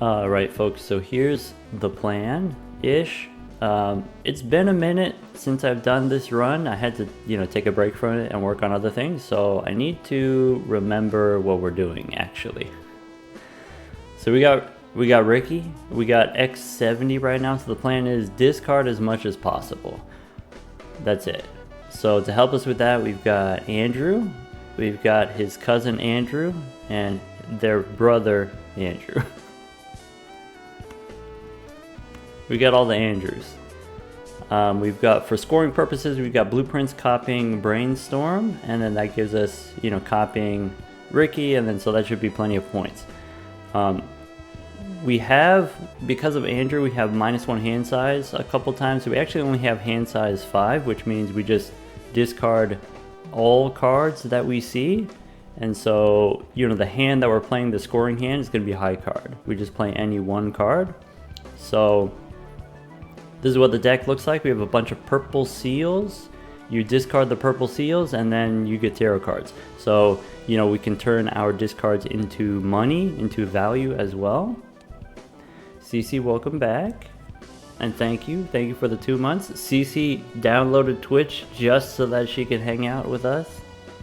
Alright folks, so here's the plan-ish. It's been a minute since I've done this run. I had to, take a break from it and work on other things, so I need to remember what we're doing actually. So we got Ricky, we got X70 right now, so the plan is discard as much as possible. That's it. So to help us with that, we've got Andrew, we've got his cousin Andrew, and their brother Andrew. We got all the Andrews. We've got, for scoring purposes, we've got blueprints copying Brainstorm, and then that gives us, copying Ricky, and then so that should be plenty of points. We have, because of Andrew, we have -1 hand size a couple times, so we actually only have hand size 5, which means we just discard all cards that we see. And so, the hand that we're playing, the scoring hand, is going to be a high card. We just play any one card. So this is what the deck looks like. We have a bunch of purple seals. You discard the purple seals and then you get tarot cards. So, we can turn our discards into money, into value as well. CC, welcome back. And thank you. Thank you for the 2 months. CC downloaded Twitch just so that she could hang out with us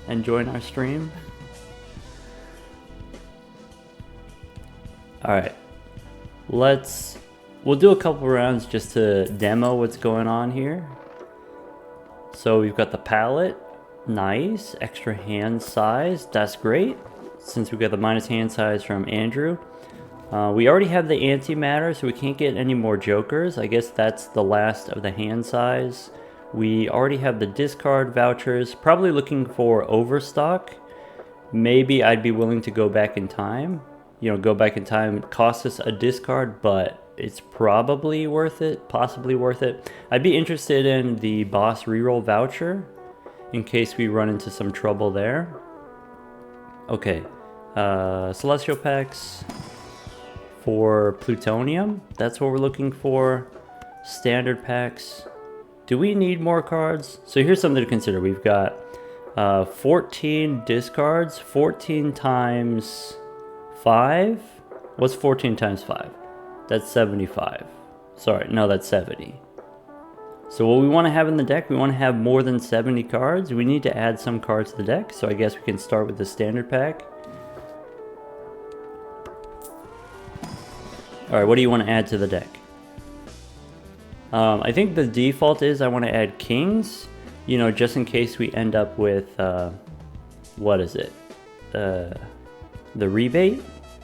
and join our stream. Alright. We'll do a couple rounds just to demo what's going on here. So we've got the palette, nice, extra hand size, that's great, since we got the minus hand size from Andrew. We already have the antimatter, so we can't get any more jokers. I guess that's the last of the hand size. We already have the discard vouchers, probably looking for overstock. Maybe I'd be willing to go back in time. Go back in time costs us a discard, but it's probably worth it, possibly worth it. I'd be interested in the boss reroll voucher in case we run into some trouble there. Okay, celestial packs for plutonium, that's what we're looking for. Standard packs. Do we need more cards? So here's something to consider. We've got 14 discards, 14 times 5. What's 14 times 5? That's 75. Sorry, no, that's 70. So what we want to have in the deck, we want to have more than 70 cards. We need to add some cards to the deck, so I guess we can start with the standard pack. Alright, what do you want to add to the deck? I think the default is I want to add kings, just in case we end up with, what is it? The rebate.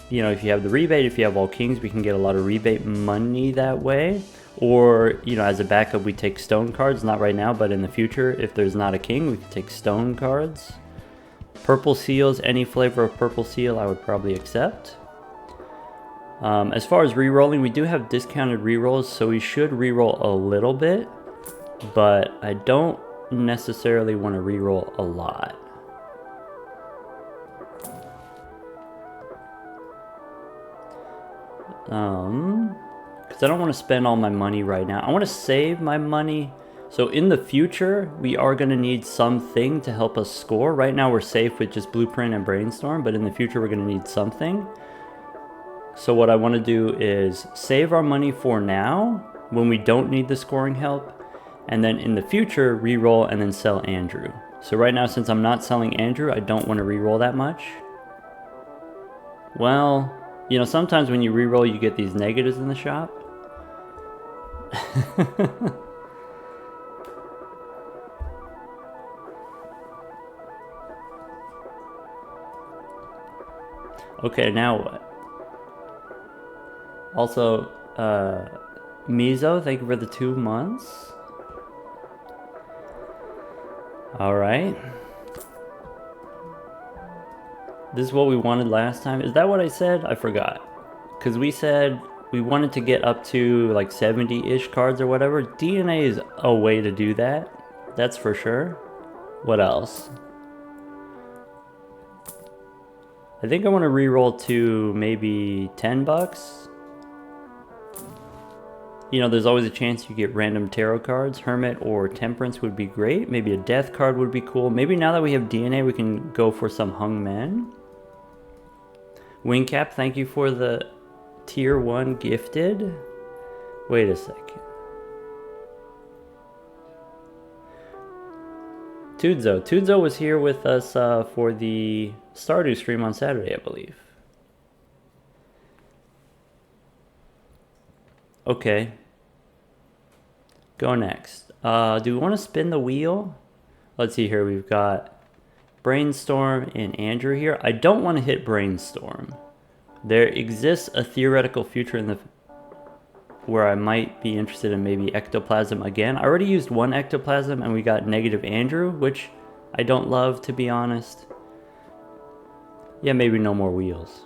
If you have the rebate, if you have all kings, we can get a lot of rebate money that way. Or, as a backup, we take stone cards, not right now, but in the future, if there's not a king, we can take stone cards. Purple seals, any flavor of purple seal I would probably accept. As far as re-rolling, we do have discounted re-rolls, so we should re-roll a little bit, but I don't necessarily want to re-roll a lot. Because I don't want to spend all my money right now. I want to save my money. So in the future, we are going to need something to help us score. Right now we're safe with just Blueprint and Brainstorm, but in the future we're going to need something. So what I want to do is save our money for now, when we don't need the scoring help, and then in the future, re-roll and then sell Andrew. So right now, since I'm not selling Andrew, I don't want to re-roll that much. Well, sometimes when you re-roll, you get these negatives in the shop. Okay, now what? Also, Mizo, thank you for the 2 months. Alright. This is what we wanted last time. Is that what I said? I forgot. Because we said we wanted to get up to like 70-ish cards or whatever. DNA is a way to do that. That's for sure. What else? I think I want to re-roll to maybe 10 bucks. There's always a chance you get random tarot cards. Hermit or Temperance would be great. Maybe a Death card would be cool. Maybe now that we have DNA, we can go for some Hung Men. Wingcap, thank you for the Tier 1 gifted. Wait a second. Tudzo was here with us for the Stardew stream on Saturday, I believe. Okay. Go next. Do we want to spin the wheel? Let's see here. We've got Brainstorm and Andrew here. I don't want to hit Brainstorm. There exists a theoretical future in the where I might be interested in maybe Ectoplasm again. I already used one Ectoplasm and we got negative Andrew, which I don't love, to be honest. Yeah, maybe no more wheels.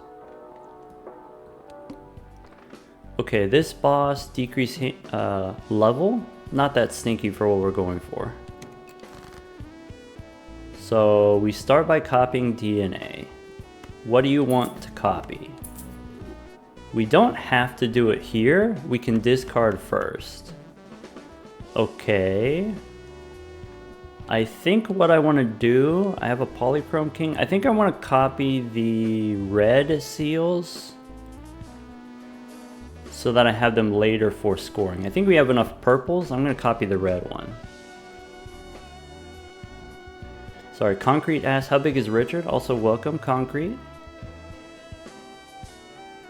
Okay, this boss decrease level. Not that stinky for what we're going for. So we start by copying DNA. What do you want to copy? We don't have to do it here. We can discard first. Okay. I think what I want to do, I have a Polychrome King. I think I want to copy the red seals so that I have them later for scoring. I think we have enough purples. I'm going to copy the red one. Sorry, Concrete asks, how big is Richard? Also welcome, Concrete.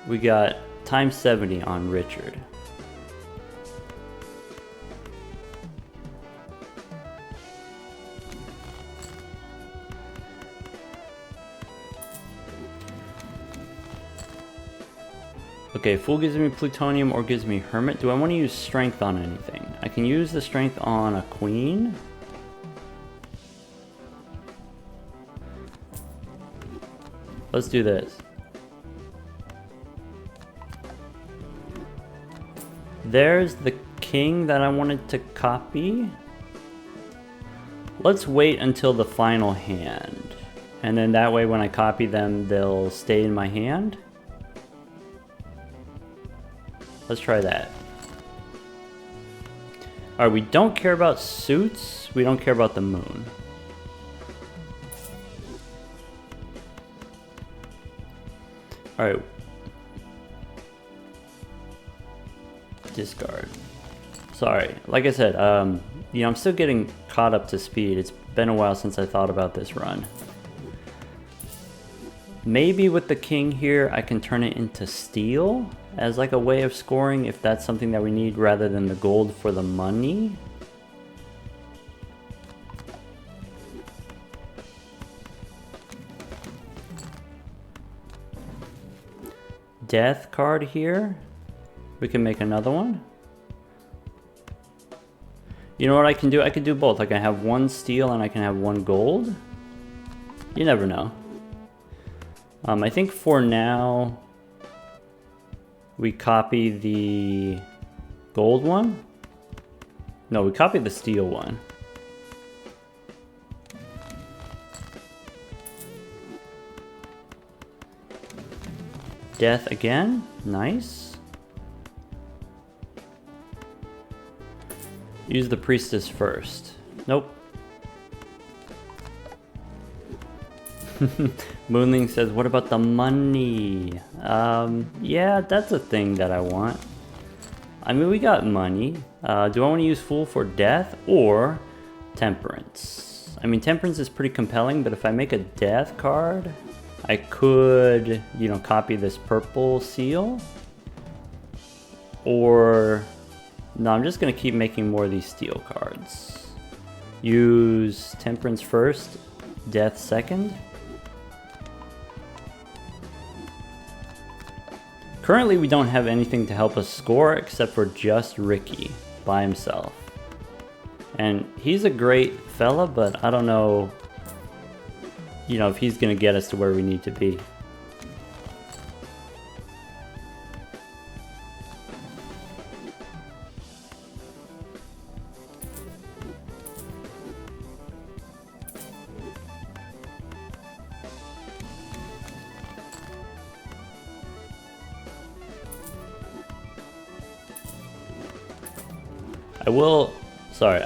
We got times 70 on Richard. Okay, Fool gives me Plutonium or gives me Hermit. Do I want to use Strength on anything? I can use the Strength on a Queen. Let's do this. There's the king that I wanted to copy. Let's wait until the final hand. And then that way when I copy them, they'll stay in my hand. Let's try that. Alright, we don't care about suits. We don't care about the moon. Alright. Discard. Sorry. Like I said, you know, I'm still getting caught up to speed. It's been a while since I thought about this run. Maybe with the king here, I can turn it into steel as like a way of scoring if that's something that we need rather than the gold for the money. Death card here. We can make another one. You know what I can do? I can do both. I can have one steel and I can have one gold. You never know. I think for now we copy the gold one. No, we copy the steel one. Death again. Nice. Use the priestess first. Nope. Moonling says, what about the money? Yeah, that's a thing that I want. I mean, we got money. Do I want to use Fool for death or temperance? I mean, temperance is pretty compelling, but if I make a death card, I could, you know, copy this purple seal. Or no, I'm just going to keep making more of these steel cards. Use temperance first, death second. Currently, we don't have anything to help us score except for just Ricky by himself. And he's a great fella, but I don't know, you know, if he's going to get us to where we need to be.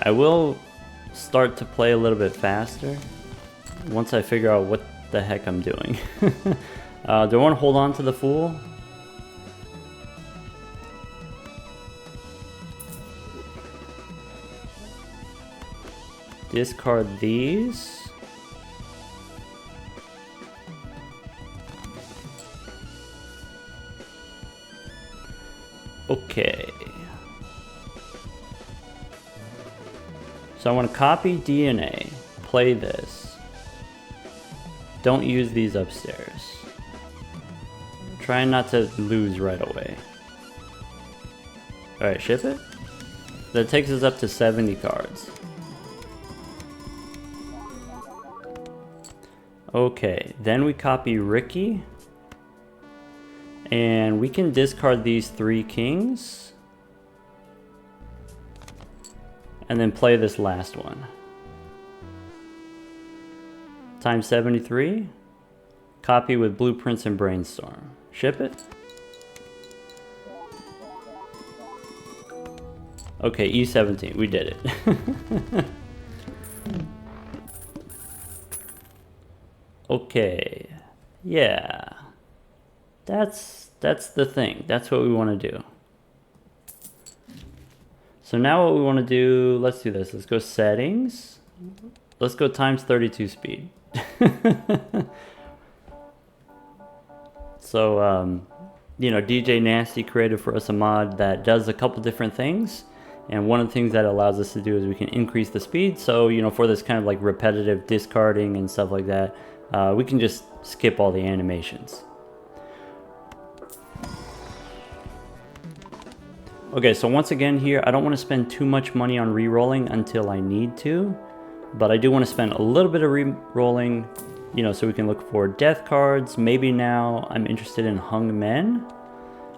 I will start to play a little bit faster once I figure out what the heck I'm doing. Do I want to hold on to the Fool? discard these. Okay. So I want to copy DNA, play this. Don't use these upstairs. Try not to lose right away. Alright, ship it. That takes us up to 70 cards. Okay, then we copy Ricky. And we can discard these 3 kings. And then play this last one. Times 73. Copy with Blueprints and Brainstorm. Ship it. Okay, E17, we did it. Okay, yeah. That's the thing. That's what we want to do. So now what we want to do, let's do this. Let's go settings. Let's go times 32 speed. So, you know, DJ Nasty created for us a mod that does a couple different things. And one of the things that allows us to do is we can increase the speed. So, you know, for this kind of like repetitive discarding and stuff like that, we can just skip all the animations. Okay, so once again here, I don't want to spend too much money on re-rolling until I need to. But I do want to spend a little bit of re-rolling, you know, so we can look for death cards. Maybe now I'm interested in hung men.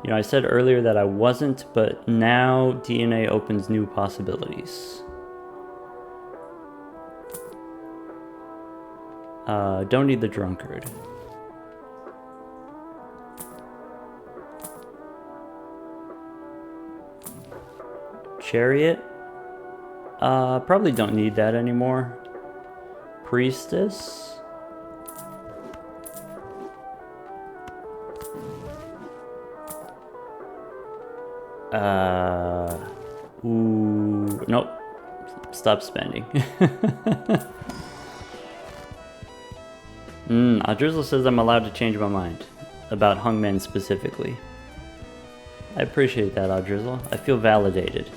You know, I said earlier that I wasn't, but now DNA opens new possibilities. Don't need the drunkard. Chariot. Probably don't need that anymore. Priestess. Ooh, nope. Stop spending. Adrizzle says I'm allowed to change my mind about hung men specifically. I appreciate that, Adrizzle. I feel validated.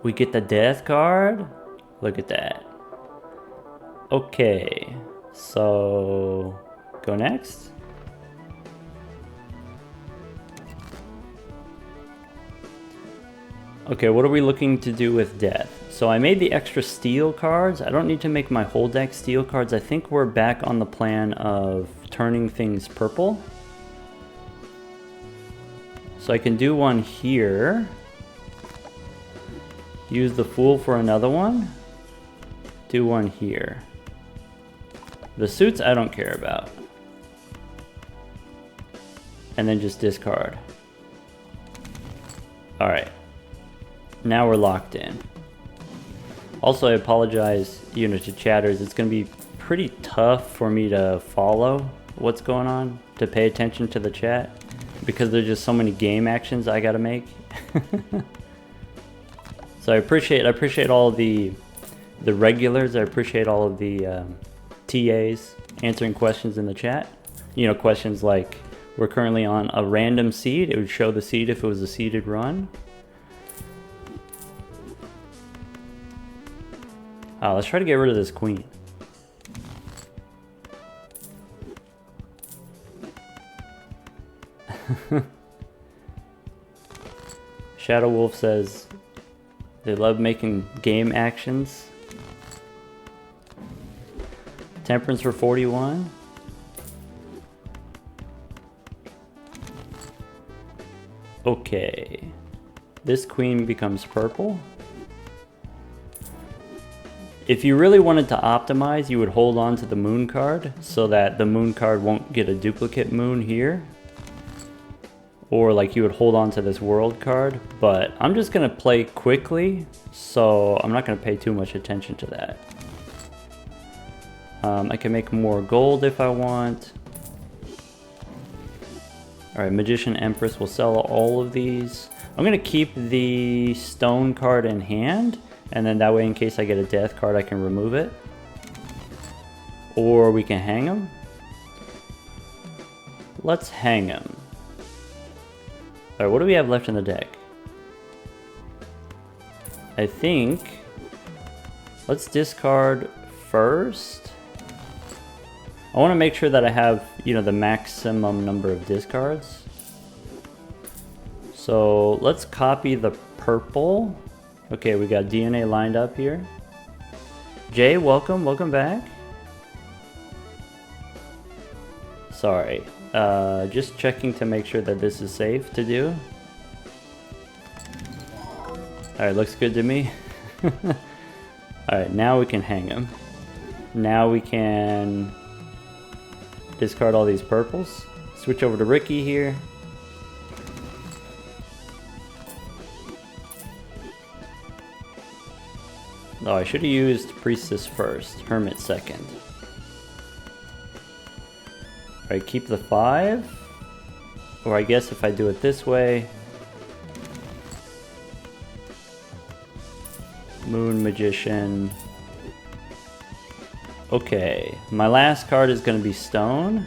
We get the death card. Look at that. Okay, so go next. Okay, what are we looking to do with death? So I made the extra steel cards. I don't need to make my whole deck steel cards. I think we're back on the plan of turning things purple. So I can do one here. Use the Fool for another one. Do one here. The suits I don't care about. And then just discard. Alright. Now we're locked in. Also, I apologize, you know, to chatters. It's going to be pretty tough for me to follow what's going on, to pay attention to the chat, because there's just so many game actions I got to make. So I appreciate all the regulars. I appreciate all of the TAs answering questions in the chat. You know, questions like, we're currently on a random seed. It would show the seed if it was a seeded run. Let's try to get rid of this queen. Shadow Wolf says they love making game actions. Temperance for 41. Okay. This queen becomes purple. If you really wanted to optimize, you would hold on to the moon card so that the moon card won't get a duplicate moon here. Or like you would hold on to this world card, but I'm just gonna play quickly, so I'm not gonna pay too much attention to that. I can make more gold if I want. Alright, Magician Empress will sell all of these. I'm gonna keep the stone card in hand, and then that way in case I get a death card I can remove it. Or we can hang him. Let's hang him. Alright, what do we have left in the deck? I think... let's discard first. I want to make sure that I have, you know, the maximum number of discards. So let's copy the purple. Okay, we got DNA lined up here. Jay, welcome back. Sorry, just checking to make sure that this is safe to do. Alright, looks good to me. Alright, now we can hang him. Now we can discard all these purples. Switch over to Ricky here. Oh, I should have used Priestess first, Hermit second. Alright, keep the 5. Or I guess if I do it this way... Moon Magician. Okay, my last card is going to be Stone.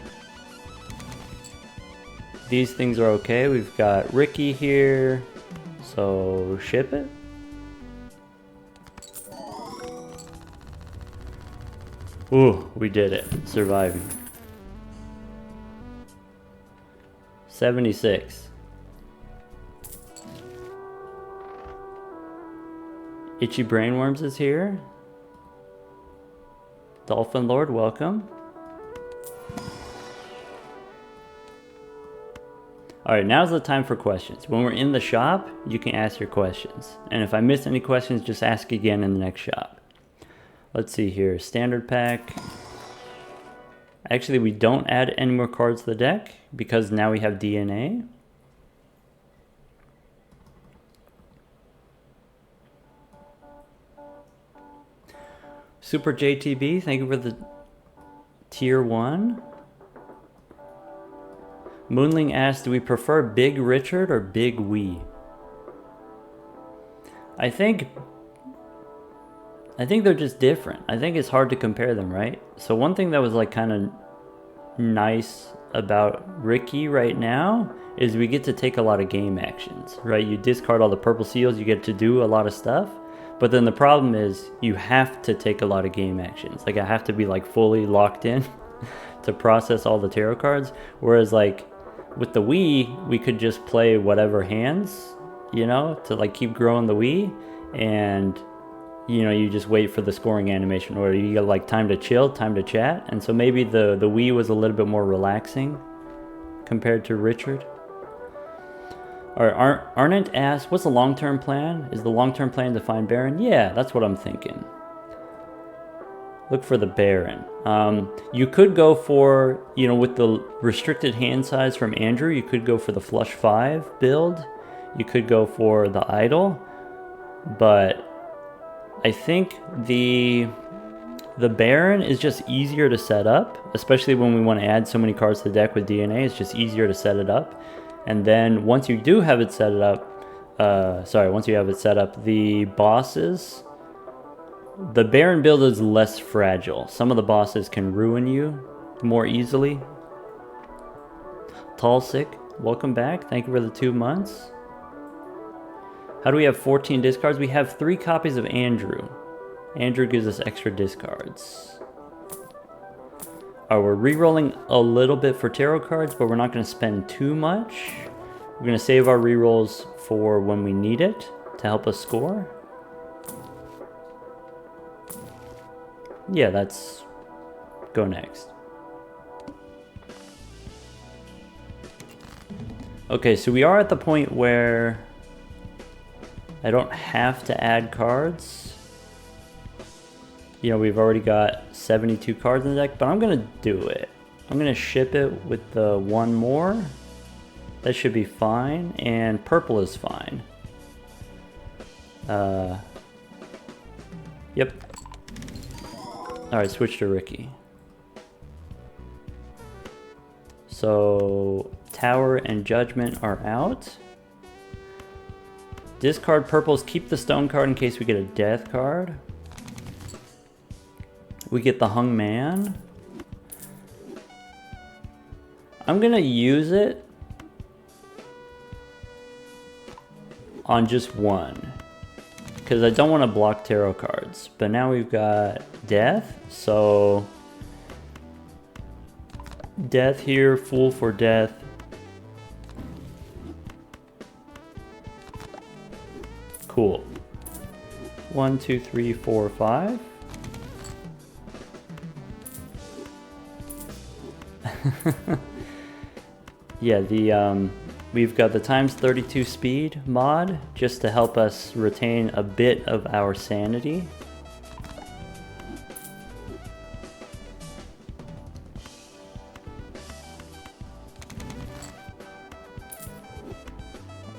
These things are okay. We've got Ricky here, so ship it. Ooh, we did it. Surviving. 76. Itchy Brainworms is here. Dolphin Lord, welcome. Alright, now's the time for questions. When we're in the shop, you can ask your questions. And if I miss any questions, just ask again in the next shop. Let's see here. Standard pack. Actually, we don't add any more cards to the deck because now we have DNA. Super JTB, thank you for the tier 1. Moonling asked, do we prefer Big Richard or Big Wee? I think they're just different. I think it's hard to compare them, right? So one thing that was like kind of nice about Ricky right now is we get to take a lot of game actions, right? You discard all the purple seals, you get to do a lot of stuff. But then the problem is you have to take a lot of game actions. Like I have to be like fully locked in to process all the tarot cards. Whereas like with the Wii, we could just play whatever hands, you know, to like keep growing the Wii. And, you know, you just wait for the scoring animation or you get like time to chill, time to chat. And so maybe the Wii was a little bit more relaxing compared to Richard. Arnett asked, what's the long-term plan? Is the long-term plan to find Baron? Yeah, that's what I'm thinking. Look for the Baron. You could go for, you know, with the restricted hand size from Andrew, you could go for the Flush 5 build. You could go for the Idol. But I think the Baron is just easier to set up, especially when we want to add so many cards to the deck with DNA. It's just easier to set it up. And then once you do have it set up, once you have it set up, the bosses, the Baron build is less fragile. Some of the bosses can ruin you more easily. Tallsick, welcome back. Thank you for the 2 months. How do we have 14 discards? We have 3 copies of Andrew. Andrew gives us extra discards. We're re-rolling a little bit for tarot cards, but we're not going to spend too much. We're going to save our re-rolls for when we need it to help us score. Yeah, that's... go next. Okay, so we are at the point where I don't have to add cards. You know, we've already got 72 cards in the deck, but I'm going to do it. I'm going to ship it with the 1 more. That should be fine, and purple is fine. Yep. Alright, switch to Ricky. So, Tower and Judgment are out. Discard purples, keep the stone card in case we get a death card. We get the Hung Man. I'm gonna use it on just one, because I don't want to block tarot cards. But now we've got death, so death here, Fool for death. Cool. 1, 2, 3, 4, 5. Yeah, we've got the times 32 speed mod just to help us retain a bit of our sanity.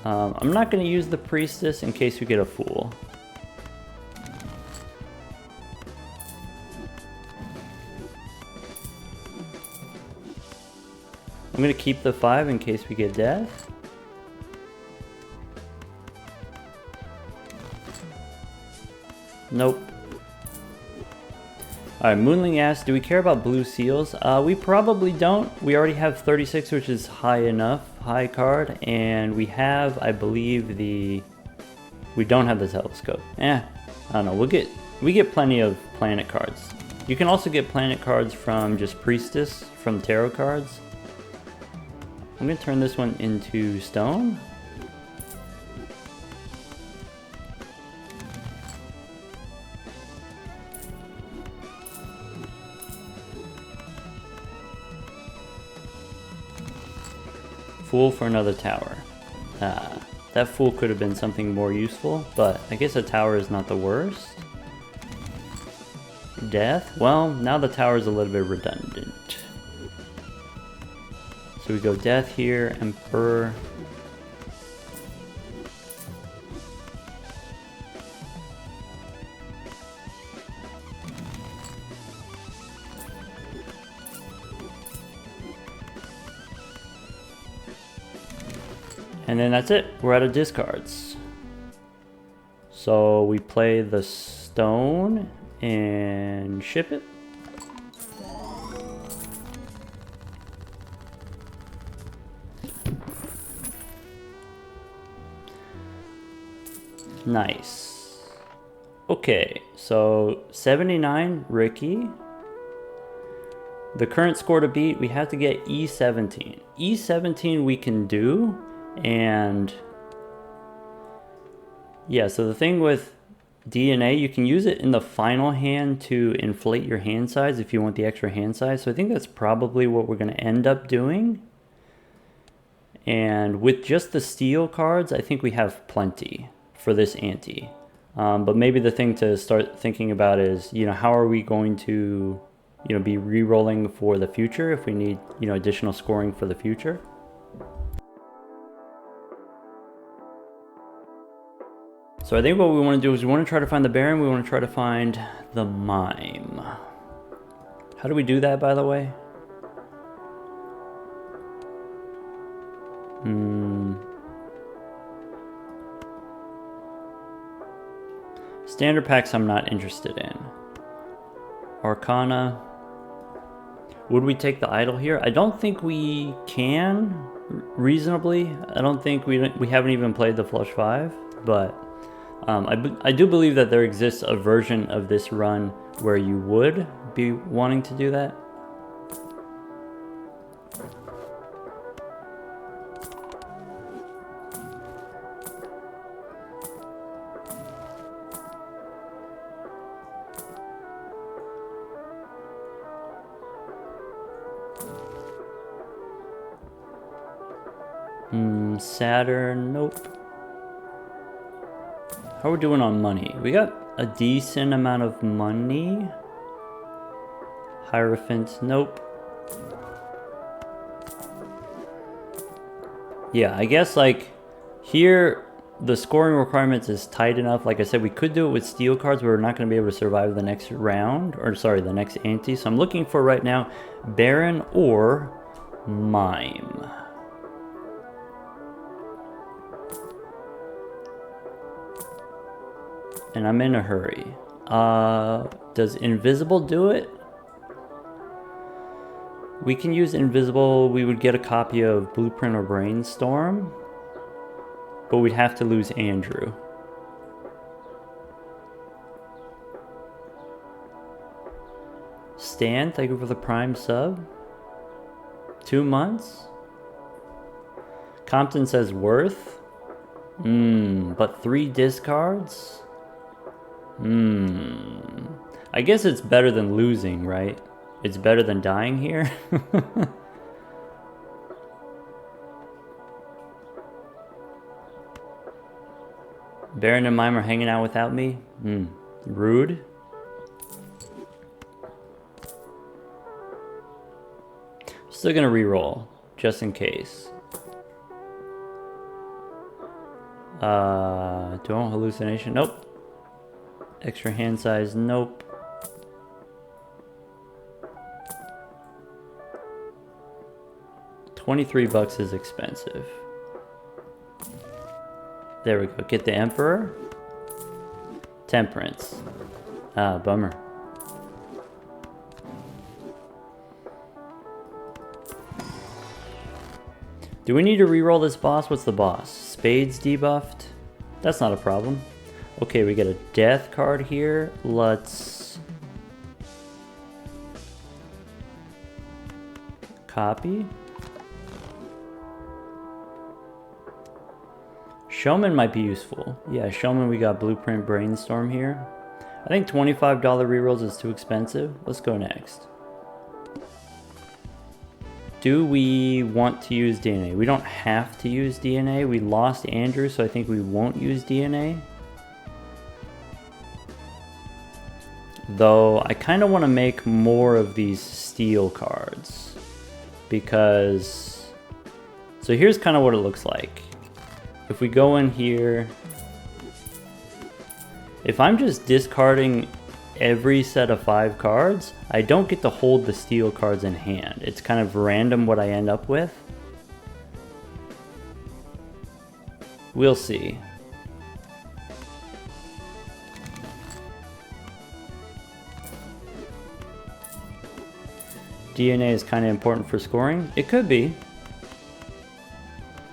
I'm not going to use the priestess in case we get a fool. I'm going to keep the 5 in case we get death. Nope. Alright, Moonling asks, do we care about blue seals? We probably don't. We already have 36, which is high enough, high card, and we have, I believe, we don't have the telescope. I don't know, we get plenty of planet cards. You can also get planet cards from just Priestess, from tarot cards. I'm gonna turn this one into stone. Fool for another tower. That fool could have been something more useful, but I guess a tower is not the worst. Death? Well, now the tower is a little bit redundant. So we go death here, Emperor. And then that's it, we're out of discards. So we play the stone and ship it. Nice. Okay, so 79, Ricky. The current score to beat, we have to get E17. E17 we can do, and yeah, so the thing with DNA, you can use it in the final hand to inflate your hand size if you want the extra hand size. So I think that's probably what we're going to end up doing. And with just the steel cards, I think we have plenty for this ante. But maybe the thing to start thinking about is, how are we going to, be re-rolling for the future if we need, additional scoring for the future. So I think what we want to do is we want to try to find the Baron, we want to try to find the Mime. How do we do that, by the way? Standard packs I'm not interested in. Arcana. Would we take the idol here? I don't think we can reasonably. I don't think we haven't even played the Flush 5, but I do believe that there exists a version of this run where you would be wanting to do that. Saturn, nope. How are we doing on money? We got a decent amount of money. Hierophant, nope. Yeah, I guess like here the scoring requirements is tight enough. Like I said, we could do it with steel cards, but we're not going to be able to survive the next round, or sorry, the next ante. So I'm looking for right now Baron or Mime. And I'm in a hurry. Does invisible do it? We can use invisible. We would get a copy of Blueprint or Brainstorm, but we'd have to lose Andrew. Stan, thank you for the Prime sub. 2 months. Compton says worth. But 3 discards? I guess it's better than losing, right? It's better than dying here. Baron and Mime are hanging out without me? Rude. Still gonna re-roll, just in case. Do I want hallucination? Nope. Extra hand size? Nope. $23 is expensive. There we go. Get the Emperor. Temperance. Bummer. Do we need to re-roll this boss? What's the boss? Spades debuffed? That's not a problem. Okay, we get a death card here. Let's copy. Showman might be useful. Yeah, Showman, we got Blueprint Brainstorm here. I think $25 rerolls is too expensive. Let's go next. Do we want to use DNA? We don't have to use DNA. We lost Andrew, so I think we won't use DNA. Though, I kind of want to make more of these steel cards. Because... So here's kind of what it looks like. If we go in here... If I'm just discarding every set of 5 cards, I don't get to hold the steel cards in hand. It's kind of random what I end up with. We'll see. DNA is kind of important for scoring. It could be.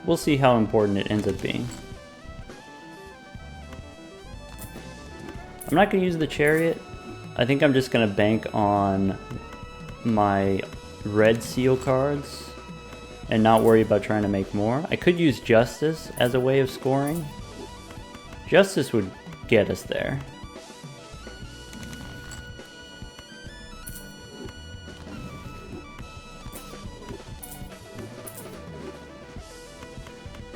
We'll see how important it ends up being. I'm not going to use the Chariot. I think I'm just going to bank on my red seal cards and not worry about trying to make more. I could use Justice as a way of scoring. Justice would get us there.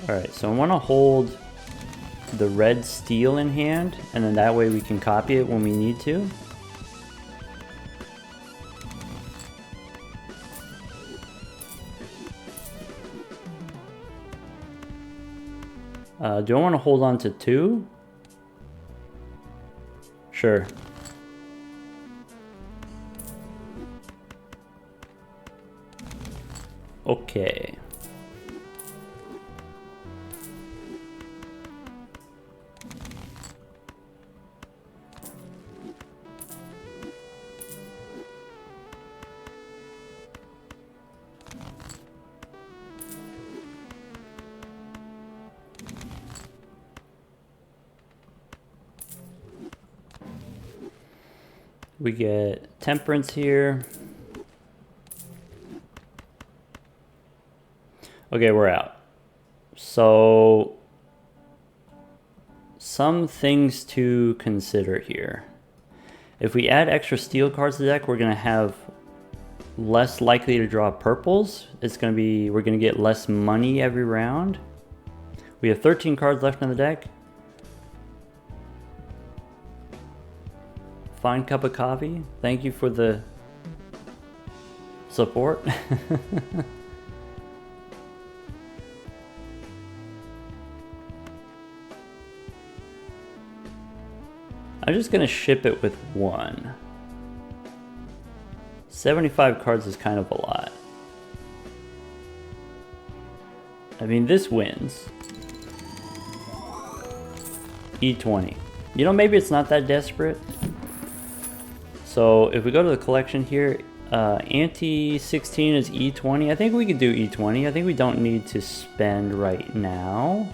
Alright, so I want to hold the red steel in hand, and then that way we can copy it when we need to. Do I want to hold on to 2? Sure. Okay. We get Temperance here. Okay, we're out. So, some things to consider here. If we add extra steel cards to the deck, we're going to have less likely to draw purples. We're going to get less money every round. We have 13 cards left in the deck. Fine cup of coffee. Thank you for the support. I'm just gonna ship it with 1. 75 cards is kind of a lot. I mean, this wins. E20. You know, maybe it's not that desperate. So if we go to the collection here, anti-16 is E20. I think we could do E20. I think we don't need to spend right now.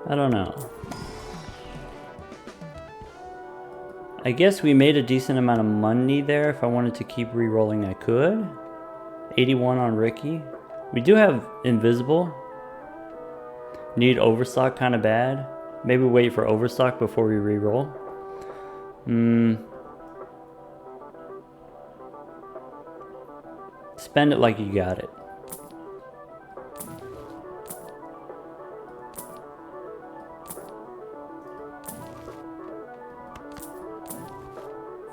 I don't know. I guess we made a decent amount of money there. If I wanted to keep re-rolling, I could. 81 on Ricky. We do have Invisible. Need Overstock kind of bad. Maybe wait for Overstock before we re-roll. Spend it like you got it.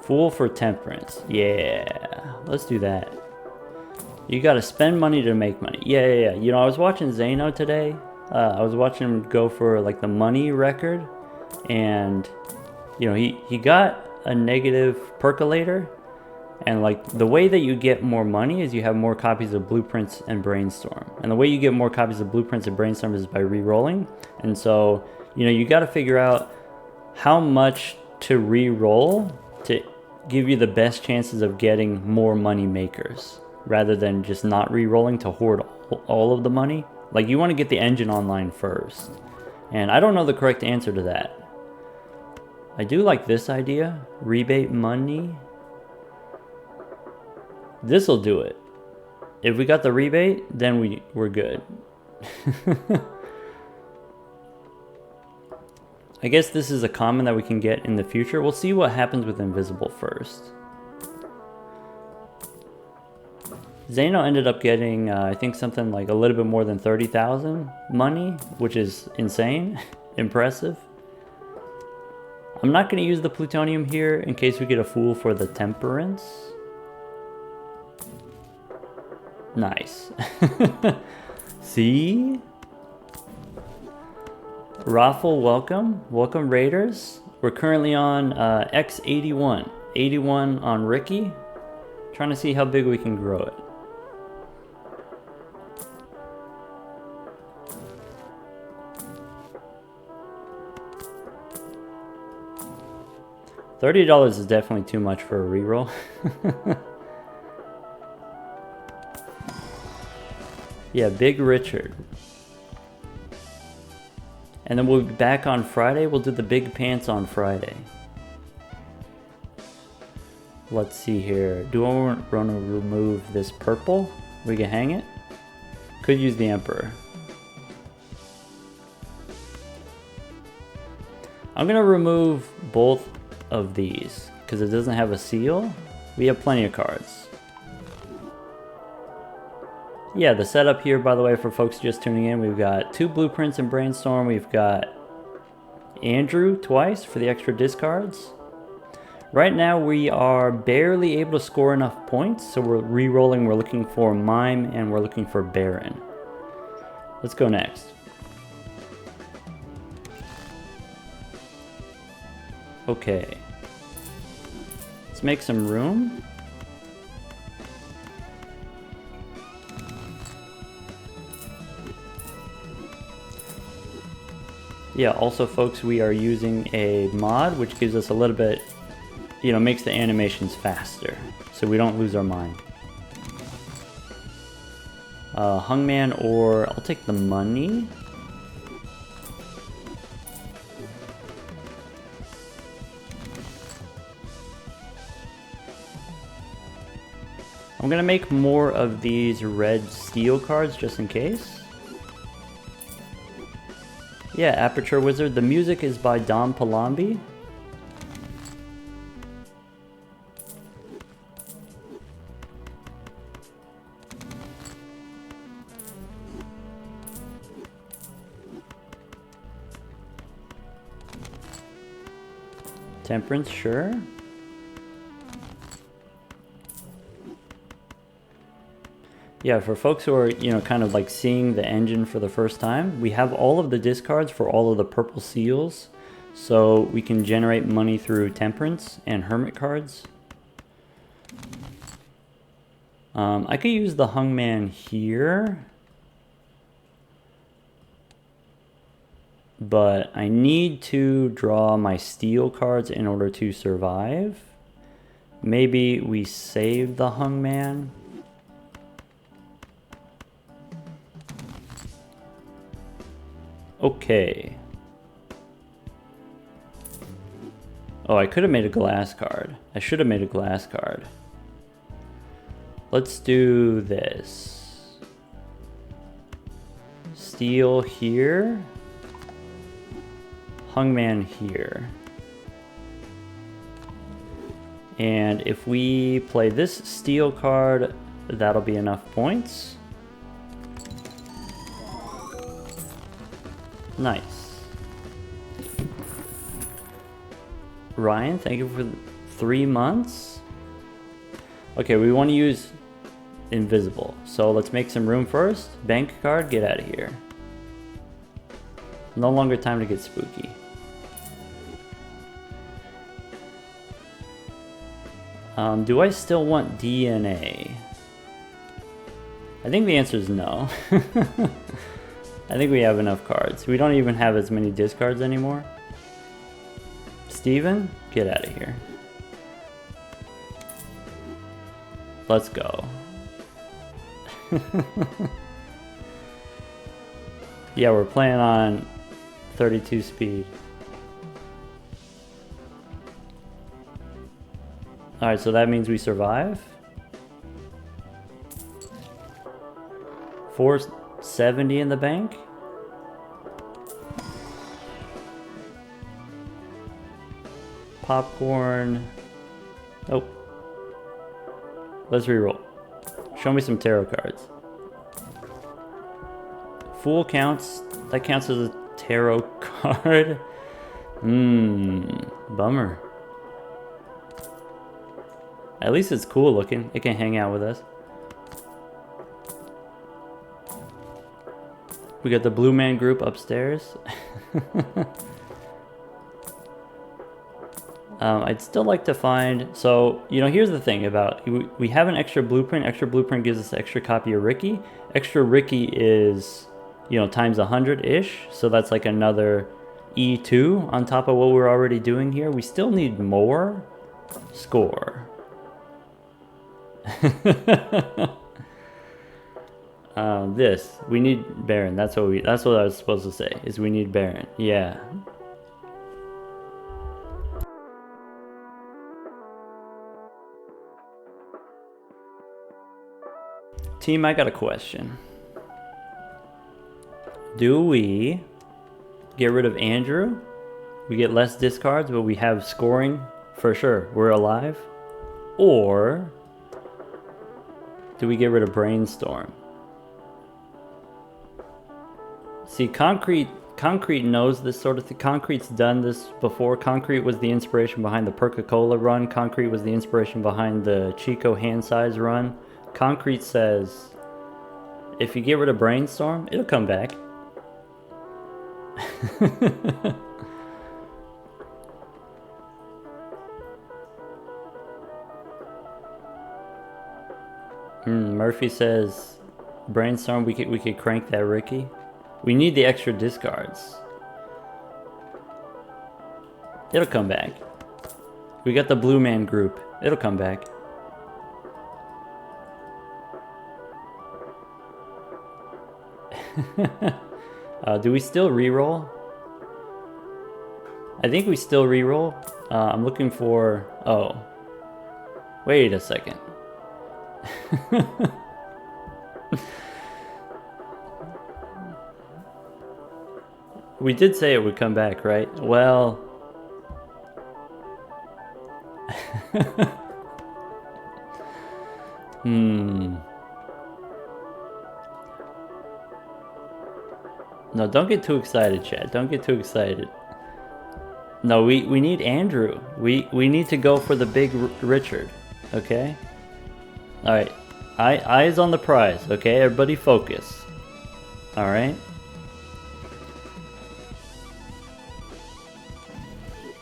Fool for Temperance. Yeah, let's do that. You gotta spend money to make money. Yeah. You know, I was watching Zeno today. I was watching him go for like the money record. And, you know, he got a negative percolator. And like the way that you get more money is you have more copies of Blueprints and Brainstorm. And the way you get more copies of Blueprints and Brainstorm is by re-rolling. And so, you know, you gotta figure out how much to re-roll to give you the best chances of getting more money makers rather than just not re-rolling to hoard all of the money. Like, you want to get the engine online first, and I don't know the correct answer to that. I do like this idea. Rebate money. This'll do it. If we got the rebate, then we're good. I guess this is a common that we can get in the future. We'll see what happens with Invisible first. Zeno ended up getting, I think something like a little bit more than 30,000 money, which is insane, impressive. I'm not going to use the plutonium here in case we get a fool for the Temperance. Nice. See? Raffle, welcome. Welcome, Raiders. We're currently on X81. 81 on Ricky. Trying to see how big we can grow it. $30 is definitely too much for a reroll. Yeah, Big Richard. And then we'll be back on Friday. We'll do the big pants on Friday. Let's see here. Do I want to remove this purple? We can hang it. Could use the Emperor. I'm going to remove both of these because it doesn't have a seal. We have plenty of cards. Yeah, the setup here, by the way, for folks just tuning in, we've got 2 Blueprints and Brainstorm. We've got Andrew twice for the extra discards. Right now, we are barely able to score enough points, so we're re-rolling. We're looking for Mime, and we're looking for Baron. Let's go next. Okay. Let's make some room. Yeah, also folks, we are using a mod which gives us a little bit, you know, makes the animations faster, so we don't lose our mind. Hungman, or I'll take the money. I'm gonna make more of these red steel cards just in case. Yeah, Aperture Wizard. The music is by Dom Palambi. Temperance, sure. Yeah, for folks who are, you know, kind of like seeing the engine for the first time, we have all of the discards for all of the purple seals, so we can generate money through Temperance and Hermit cards. I could use the Hungman here. But I need to draw my steel cards in order to survive. Maybe we save the Hungman. Okay. Oh, I could have made a glass card. I should have made a glass card. Let's do this. Steel here. Hungman here. And if we play this steel card, that'll be enough points. Nice. Ryan, thank you for 3 months. Okay, we want to use invisible. So let's make some room first. Bank card, get out of here. No longer time to get spooky. Do I still want DNA? I think the answer is no. I think we have enough cards. We don't even have as many discards anymore. Steven, get out of here. Let's go. Yeah, we're playing on 32 speed. Alright, so that means we survive. 470 in the bank. Popcorn. Oh. Let's reroll. Show me some tarot cards. Fool counts. That counts as a tarot card. Bummer. At least it's cool looking. It can hang out with us. We got the Blue Man Group upstairs. I'd still like to find... So, you know, here's the thing about... We have an extra blueprint. Extra blueprint gives us an extra copy of Ricky. Extra Ricky is, you know, times 100-ish. So that's like another E2 on top of what we're already doing here. We still need more. Score. This. We need Baron. That's what I was supposed to say, is we need Baron. Yeah. Team, I got a question. Do we get rid of Andrew? We get less discards, but we have scoring for sure. We're alive. Or do we get rid of Brainstorm? See, Concrete knows this sort of thing. Concrete's done this before. Concrete was the inspiration behind the Perca-Cola run. Concrete was the inspiration behind the Chico hand size run. Concrete says, if you get rid of Brainstorm, it'll come back. Murphy says, Brainstorm, we could crank that Ricky. We need the extra discards. It'll come back. We got the Blue Man Group. It'll come back. Do we still reroll? I think we still reroll. I'm looking for... Oh. Wait a second. We did say it would come back, right? Well... No, don't get too excited, Chad. Don't get too excited. No, we need Andrew. We need to go for the big Richard, okay? Alright. Eyes on the prize, okay? Everybody focus. Alright?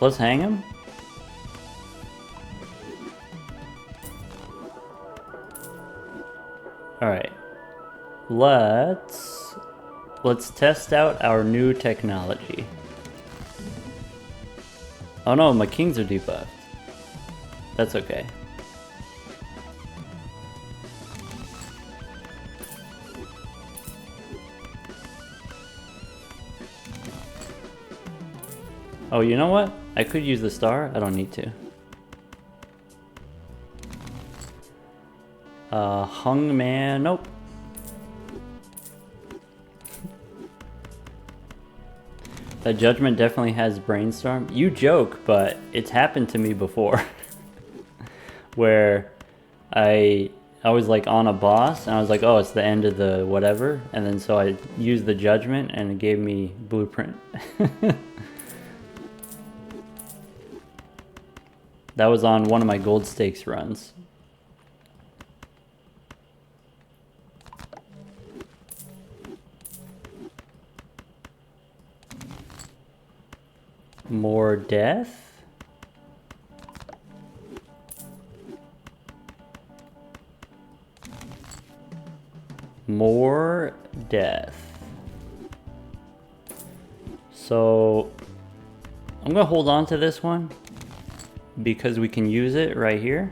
Let's hang him. All right. Let's test out our new technology. Oh no, my kings are debuffed. That's okay. Oh, you know what? I could use the star. I don't need to. Hung man. Nope. That judgment definitely has brainstorm. You joke, but it's happened to me before. Where I was like on a boss and I was like, oh, it's the end of the whatever. And then so I used the judgment and it gave me blueprint. That was on one of my gold stakes runs. More death. More death. So I'm gonna hold on to this one because we can use it right here.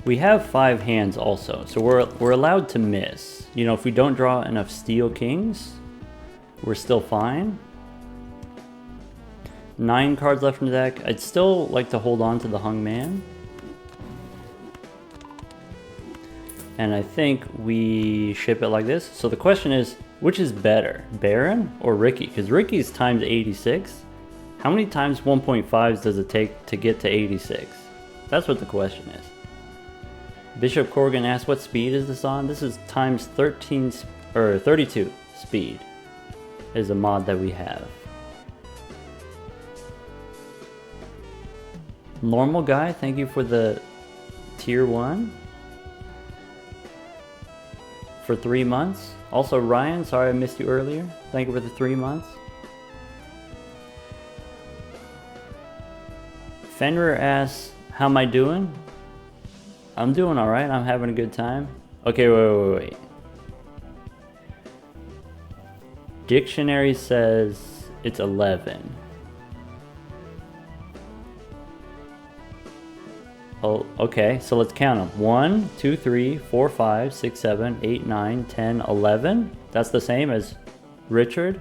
We have 5 hands also, so we're allowed to miss. You know, if we don't draw enough steel kings, we're still fine. 9 cards left in the deck. I'd still like to hold on to the hung man. And I think we ship it like this. So the question is, which is better, Baron or Ricky? Because Ricky's times 86. How many times 1.5s does it take to get to 86? That's what the question is. Bishop Corrigan asked, what speed is this on? This is times 13 or 32 speed is a mod that we have. Normal guy, thank you for the tier 1 for 3 months. Also Ryan, sorry I missed you earlier. Thank you for the 3 months. Fenrir asks, how am I doing? I'm doing alright, I'm having a good time. Okay, wait. Dictionary says it's 11. Oh, okay, so let's count them. 1, 2, 3, 4, 5, 6, 7, 8, 9, 10, 11. That's the same as Richard.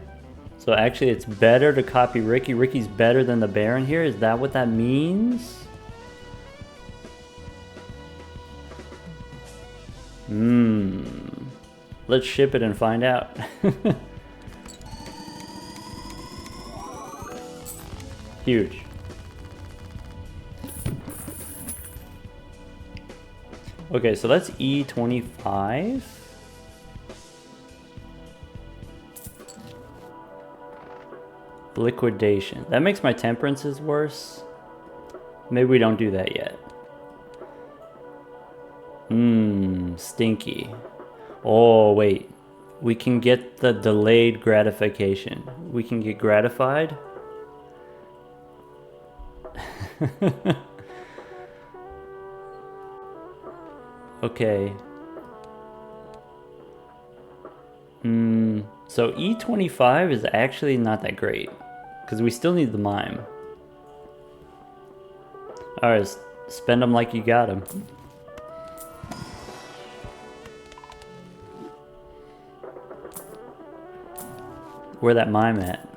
So actually it's better to copy Ricky. Ricky's better than the Baron here. Is that what that means? Let's ship it and find out. Huge. Okay, so that's E25. Liquidation. That makes my temperances worse. Maybe we don't do that yet. Stinky. Oh, wait. We can get the delayed gratification. We can get gratified. Okay. So E25 is actually not that great, because we still need the mime. Alright, spend them like you got them. Where that mime at?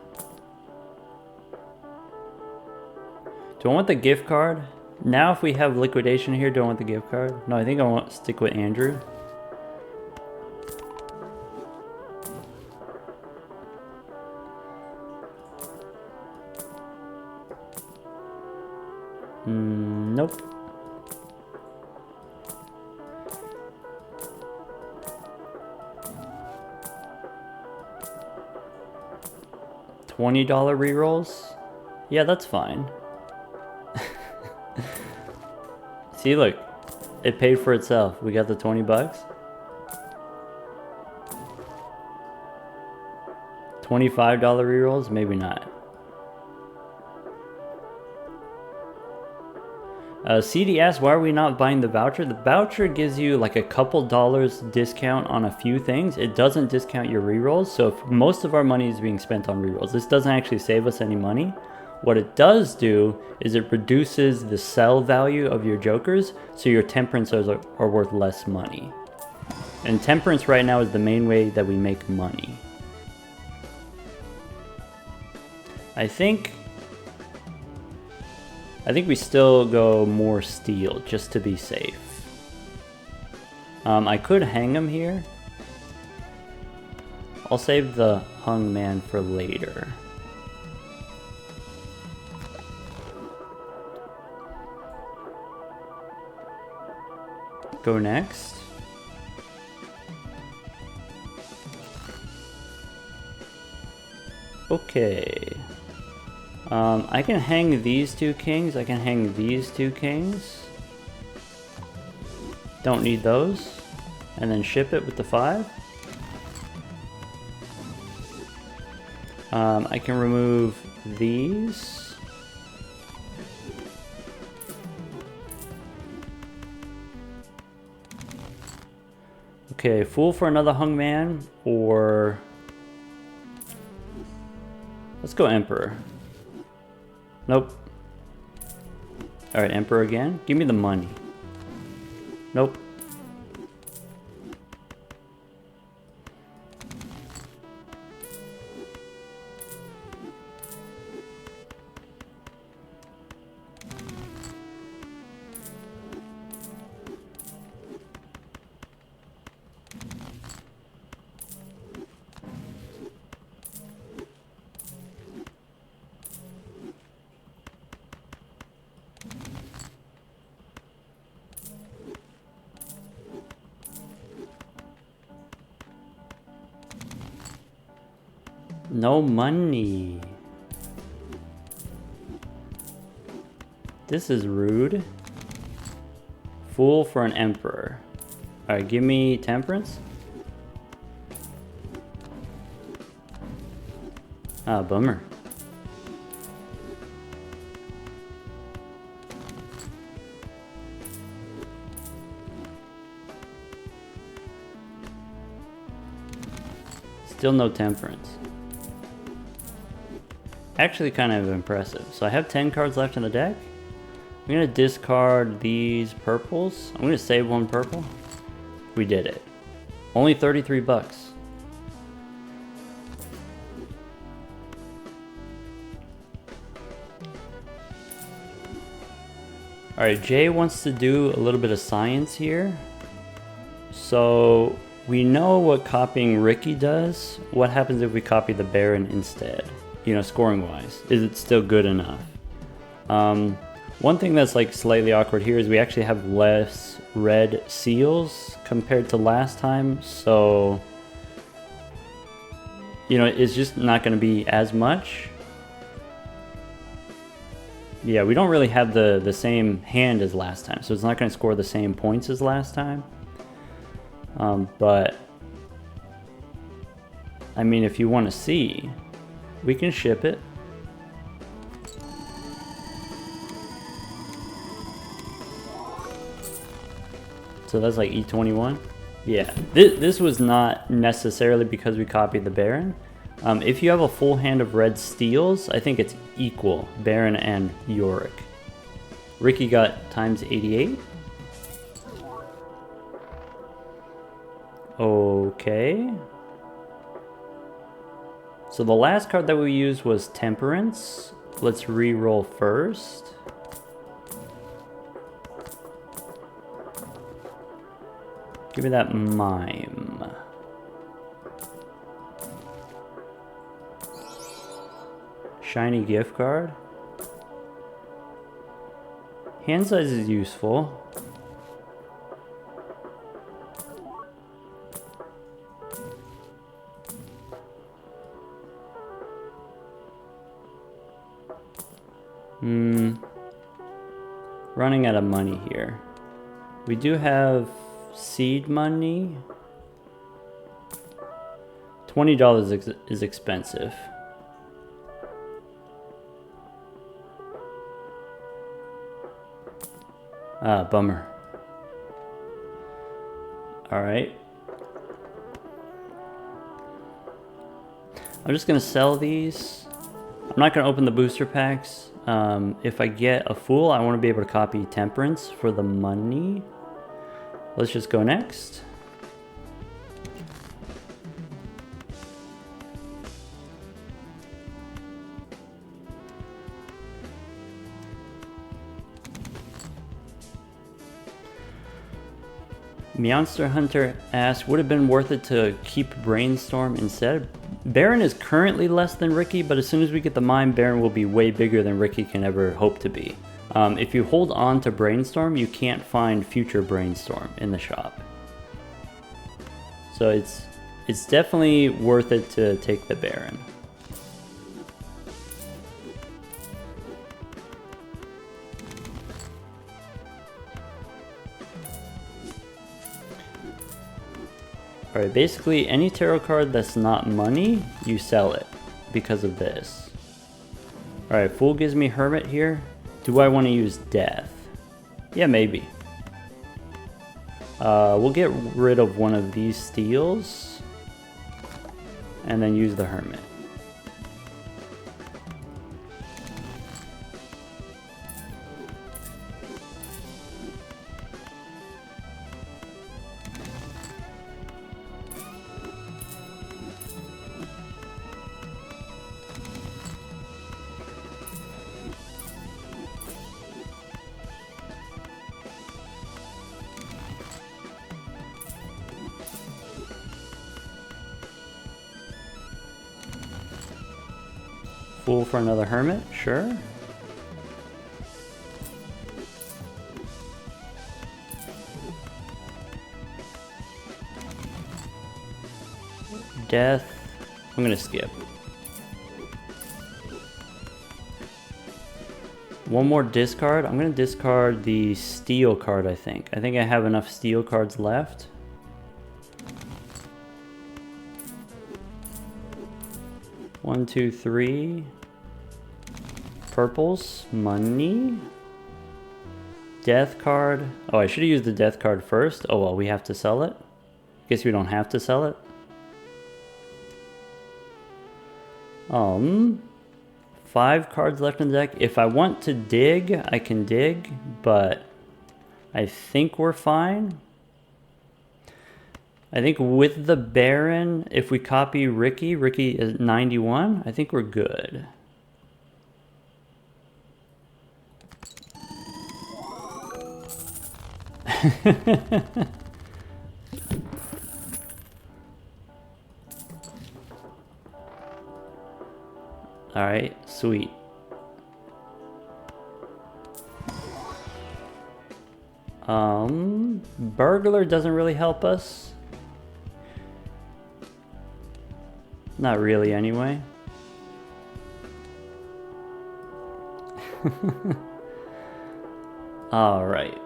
Do I want the gift card? Now if we have liquidation here, do I want the gift card? No, I think I want to stick with Andrew. Nope. $20 rerolls? Yeah, that's fine. See, look, it paid for itself. We got the 20 bucks. $25 rerolls? Maybe not. CD asks, why are we not buying the voucher? The voucher gives you like a couple dollars discount on a few things. It doesn't discount your rerolls. So if most of our money is being spent on rerolls, this doesn't actually save us any money. What it does do is it reduces the sell value of your jokers, so your temperances are worth less money. And temperance right now is the main way that we make money. I think we still go more steel just to be safe. I could hang him here. I'll save the hung man for later. Go next. Okay. I can hang these two kings. I can hang these two kings. Don't need those. And then ship it with the 5. I can remove these. Okay, fool for another hung man, or let's go emperor. Nope. Alright, emperor again. Give me the money. Nope. No money. This is rude. Fool for an emperor. Alright, give me temperance. Ah, bummer. Still no temperance. Actually kind of impressive. So I have 10 cards left in the deck. I'm gonna discard these purples. I'm gonna save one purple. We did it. Only 33 bucks. Alright, Jay wants to do a little bit of science here. So we know what copying Ricky does. What happens if we copy the Baron instead? You know, scoring wise, is it still good enough? One thing that's like slightly awkward here is we actually have less red seals compared to last time, so you know, it's just not going to be as much. Yeah, we don't really have the same hand as last time, so it's not going to score the same points as last time. But I mean, if you want to see, we can ship it. So that's like E21. Yeah, this was not necessarily because we copied the Baron. If you have a full hand of red steals, I think it's equal, Baron and Yorick. Ricky got times 88. Okay. So the last card that we used was Temperance. Let's re-roll first. Give me that Mime. Shiny gift card. Hand size is useful. Running out of money here. We do have seed money. $20 is expensive. Ah, bummer. Alright. I'm just gonna sell these. I'm not gonna open the booster packs. If I get a Fool, I want to be able to copy Temperance for the money. Let's just go next. Meowster Hunter asks, would it have been worth it to keep Brainstorm instead? Baron is currently less than Ricky, but as soon as we get the mine, Baron will be way bigger than Ricky can ever hope to be. If you hold on to Brainstorm, you can't find future Brainstorm in the shop. So it's definitely worth it to take the Baron. Alright, basically any tarot card that's not money, you sell it because of this. Alright, Fool gives me Hermit here. Do I want to use Death? Yeah, maybe. We'll get rid of one of these steals and then use the Hermit. Fool for another Hermit, sure. Death, I'm gonna skip. One more discard. I'm gonna discard the steel card, I think. I think I have enough steel cards left. One, two, three. Purples, money. Death card. Oh, I should have used the death card first. Oh well, we have to sell it. Guess we don't have to sell it. 5 cards left in the deck. If I want to dig, I can dig, but I think we're fine. I think with the Baron, if we copy Ricky, Ricky is 91, I think we're good. All right, sweet. Burglar doesn't really help us. Not really, anyway. All right.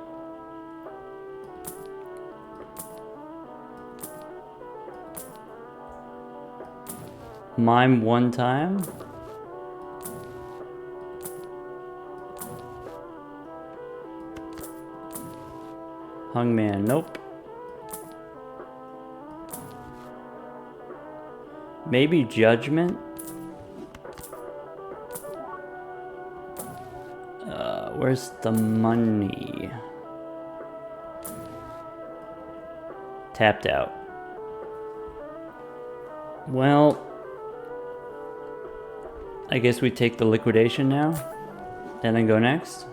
Mime one time. Hungman, nope. Maybe Judgment. Where's the money? Tapped out. Well, I guess we take the liquidation now and then go next.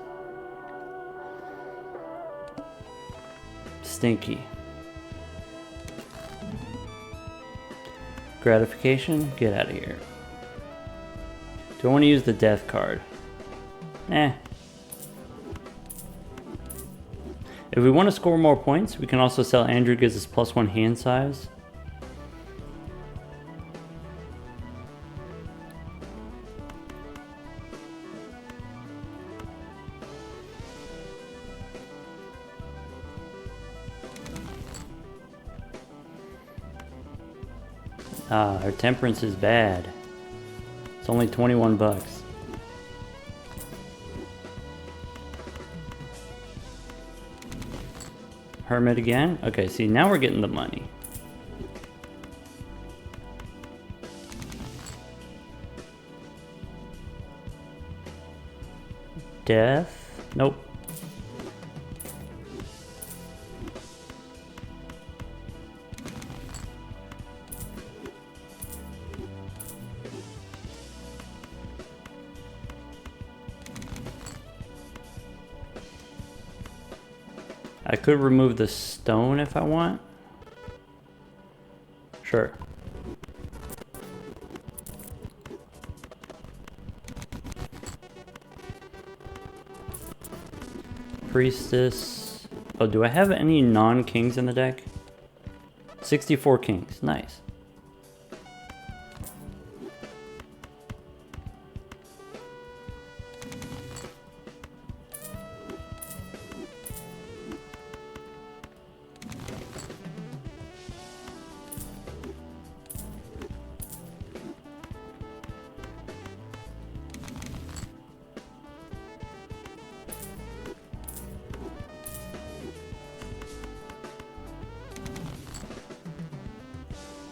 Stinky. Gratification, get out of here. Do I want to use the death card? If we want to score more points, we can also sell Andrew, gives us +1 hand size. Our temperance is bad. It's only 21 bucks. Hermit again? Okay, see, now we're getting the money. Death? Nope. I could remove the stone if I want. Sure. Priestess. Oh, do I have any non-kings in the deck? 64 kings. Nice.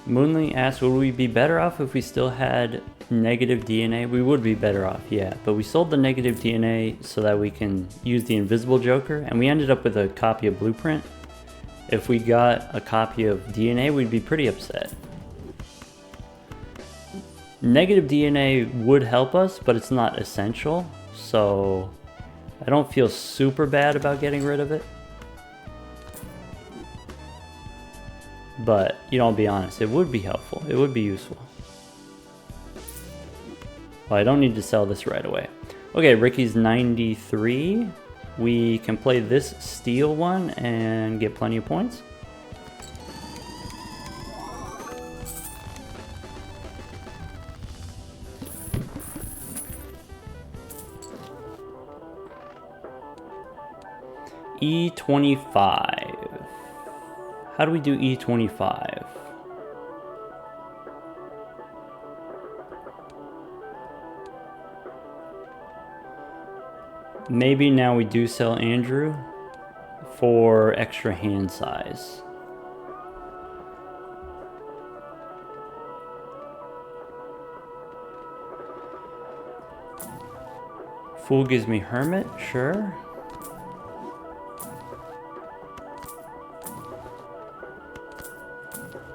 Moonling asks, would we be better off if we still had negative DNA? We would be better off, yeah. But we sold the negative DNA so that we can use the invisible Joker, and we ended up with a copy of Blueprint. If we got a copy of DNA, we'd be pretty upset. Negative DNA would help us, but it's not essential, so I don't feel super bad about getting rid of it. But, you know, I'll be honest, it would be helpful. It would be useful. Well, I don't need to sell this right away. Okay, Ricky's 93. We can play this steel one and get plenty of points. E25. How do we do E25? Maybe now we do sell Andrew for extra hand size. Fool gives me Hermit, sure.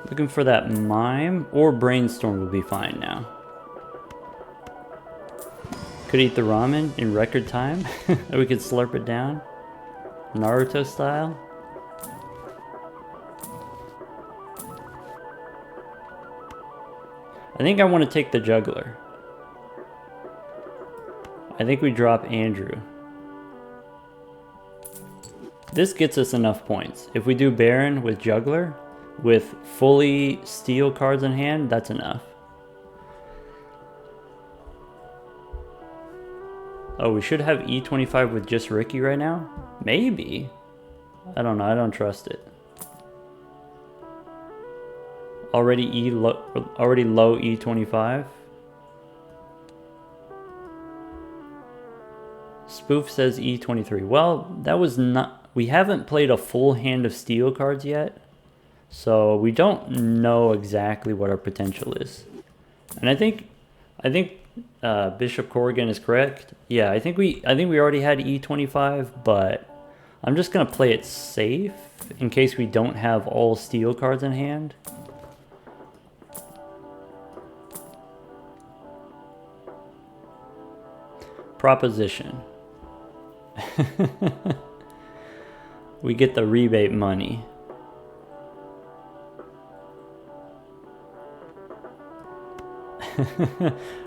Looking for that Mime, or Brainstorm will be fine now. Could eat the ramen in record time. We could slurp it down. Naruto style. I think I want to take the Juggler. I think we drop Andrew. This gets us enough points. If we do Baron with Juggler, with fully steel cards in hand, that's enough. Oh, we should have E25 with just Ricky right now? Maybe. I don't know, I don't trust it. Already low E25. Spoof says E23. Well, that was not... We haven't played a full hand of steel cards yet. So we don't know exactly what our potential is. And I think Bishop Corrigan is correct. Yeah, I think we already had E25, but I'm just gonna play it safe in case we don't have all steel cards in hand. Proposition. We get the rebate money.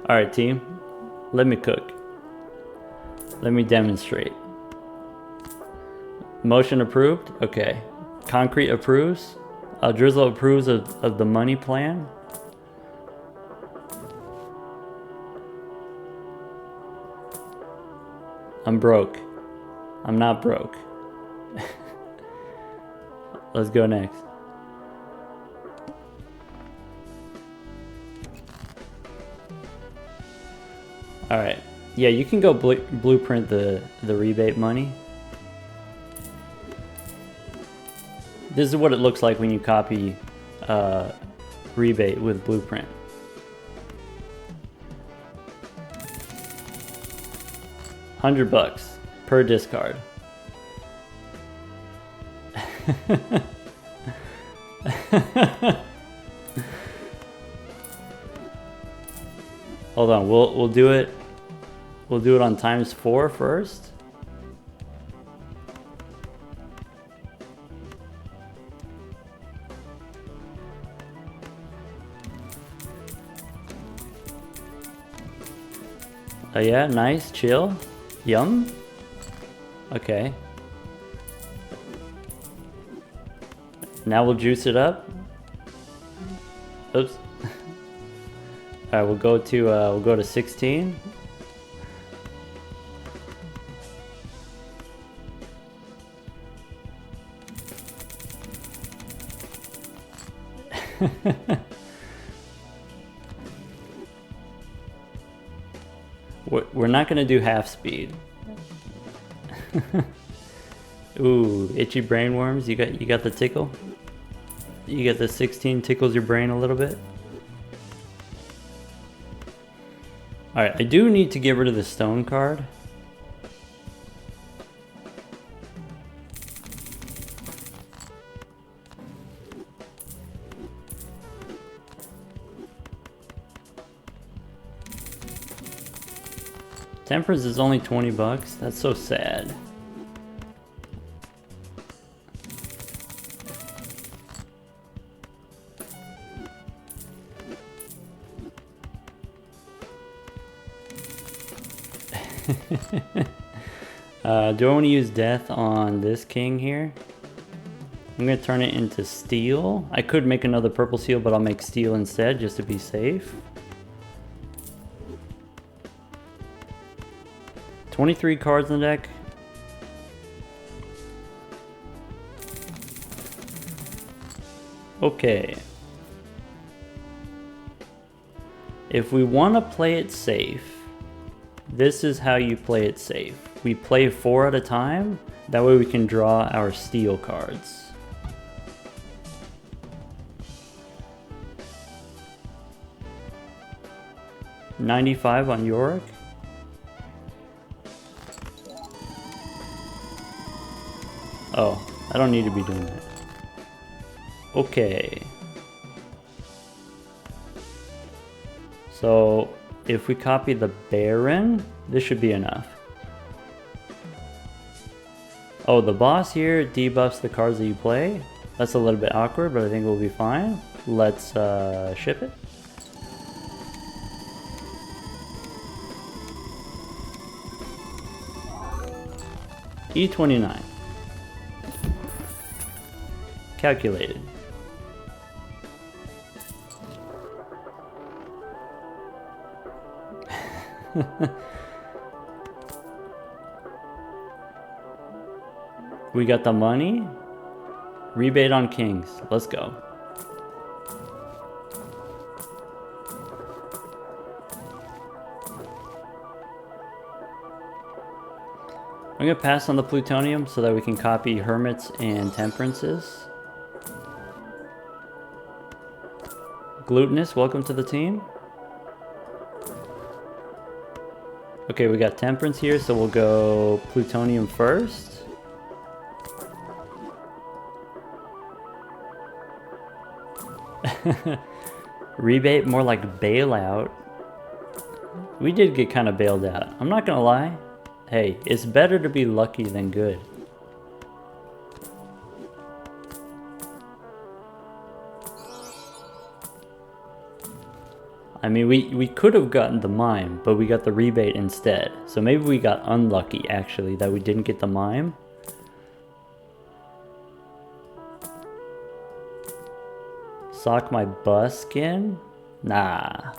Alright team, let me cook. Let me demonstrate. Motion approved? Okay. Concrete approves? Drizzle approves of the money plan? I'm broke. I'm not broke. Let's go next. Alright. Yeah, you can go blueprint the rebate money. This is what it looks like when you copy rebate with blueprint. $100 per discard. Hold on, we'll do it. We'll do it on ×4 first. Oh yeah, nice, chill, yum. Okay. Now we'll juice it up. Oops. All right, we'll go to 16. We're not gonna do half speed. Ooh, itchy brain worms. You got the tickle. You got the 16 tickles your brain a little bit. All right, I do need to get rid of the stone card. Temperance is only $20. That's so sad. Do I want to use death on this king here? I'm going to turn it into steel. I could make another purple seal, but I'll make steel instead just to be safe. 23 cards in the deck. Okay. If we want to play it safe, this is how you play it safe. We play 4 at a time. That way we can draw our steel cards. $95 on Yorick. Oh, I don't need to be doing that. Okay. So if we copy the Baron, this should be enough. Oh, the boss here debuffs the cards that you play. That's a little bit awkward, but I think we'll be fine. Let's ship it. E29. Calculated. We got the money. Rebate on kings. Let's go. I'm gonna pass on the plutonium so that we can copy hermits and temperances. Glutinous, welcome to the team. Okay, we got temperance here, so we'll go plutonium first. Rebate, more like bailout. We did get kind of bailed out. I'm not gonna lie. Hey, it's better to be lucky than good. I mean, we could have gotten the mime, but we got the rebate instead. So maybe we got unlucky, actually, that we didn't get the mime. Sock my bus skin? Nah.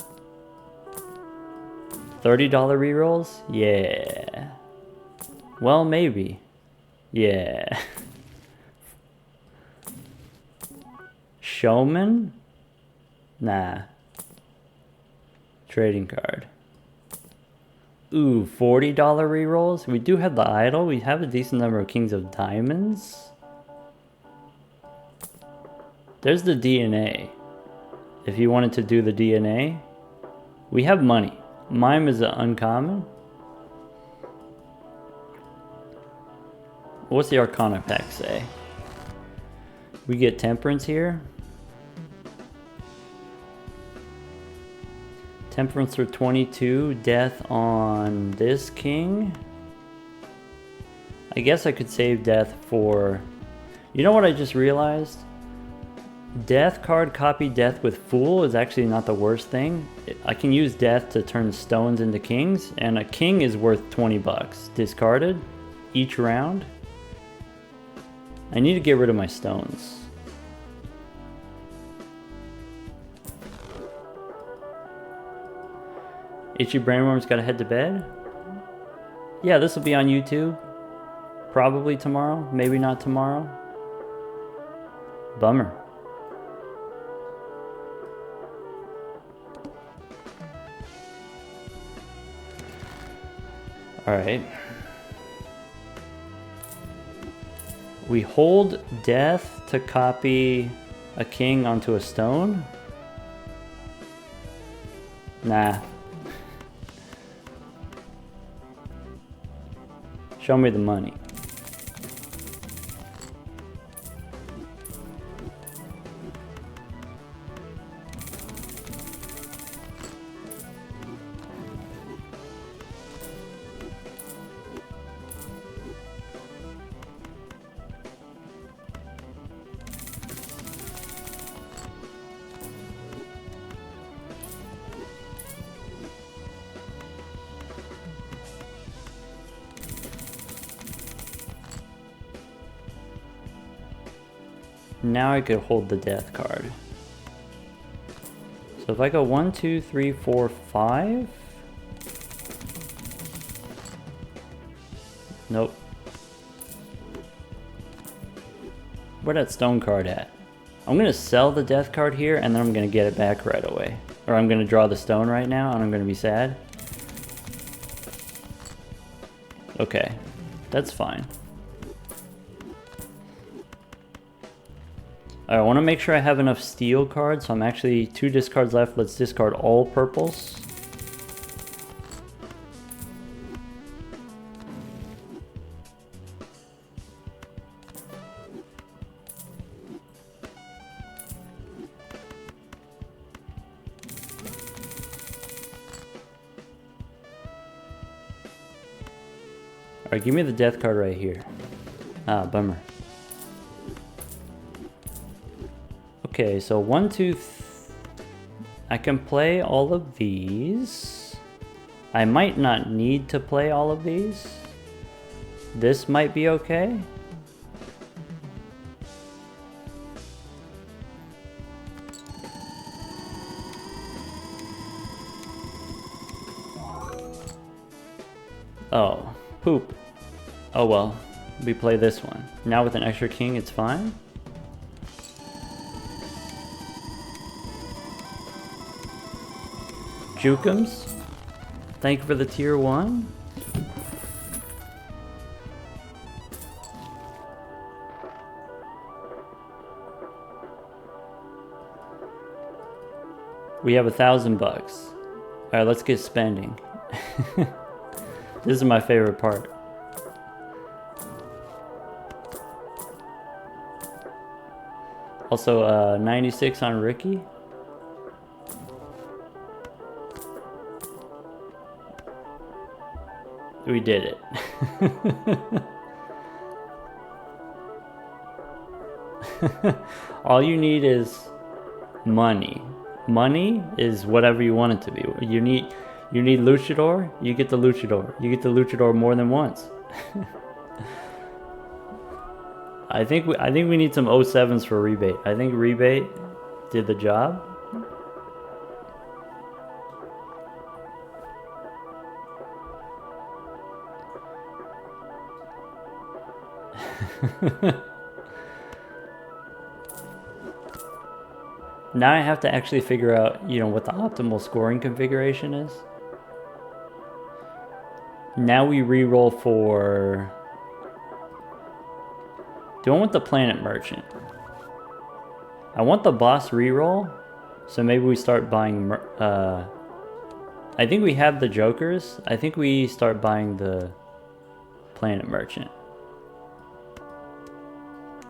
$30 rerolls? Yeah. Well, maybe. Yeah. Showman? Nah. Trading card. Ooh, $40 rerolls. We do have the idol. We have a decent number of Kings of Diamonds. There's the DNA. If you wanted to do the DNA, we have money. Mime is an uncommon. What's the Arcana pack say? We get Temperance here. Temperance for 22, death on this king. I guess I could save death for... You know what I just realized? Death card copy death with Fool is actually not the worst thing. I can use death to turn stones into kings, and a king is worth 20 bucks. Discarded each round. I need to get rid of my stones. Itchy Brainworm's gotta head to bed? Yeah, this will be on YouTube. Probably tomorrow, maybe not tomorrow. Bummer. Alright. We hold death to copy a king onto a stone? Nah. Show me the money. Now I could hold the death card. So if I go 1, 2, 3, 4, 5. Nope. Where'd that stone card at? I'm gonna sell the death card here and then I'm gonna get it back right away. Or I'm gonna draw the stone right now and I'm gonna be sad. Okay, that's fine. I want to make sure I have enough steel cards, so I'm actually 2 discards left. Let's discard all purples. Alright, give me the death card right here. Ah, bummer. Okay, so 1, 2, I can play all of these. I might not need to play all of these. This might be okay. Oh, poop. Oh well, we play this one. Now with an extra king, it's fine. Jukums, thank you for the tier 1. We have $1,000. All right, let's get spending. This is my favorite part. Also, 96 on Ricky. We did it. All you need is money. Money is whatever you want it to be. You need Luchador, you get the Luchador. You get the Luchador more than once. I think we need some 07s for Rebate. I think Rebate did the job. Now I have to actually figure out, what the optimal scoring configuration is. Now we re-roll for... Do I want the Planet Merchant? I want the boss re-roll, so maybe we start buying... I think we have the Jokers. I think we start buying the Planet Merchant.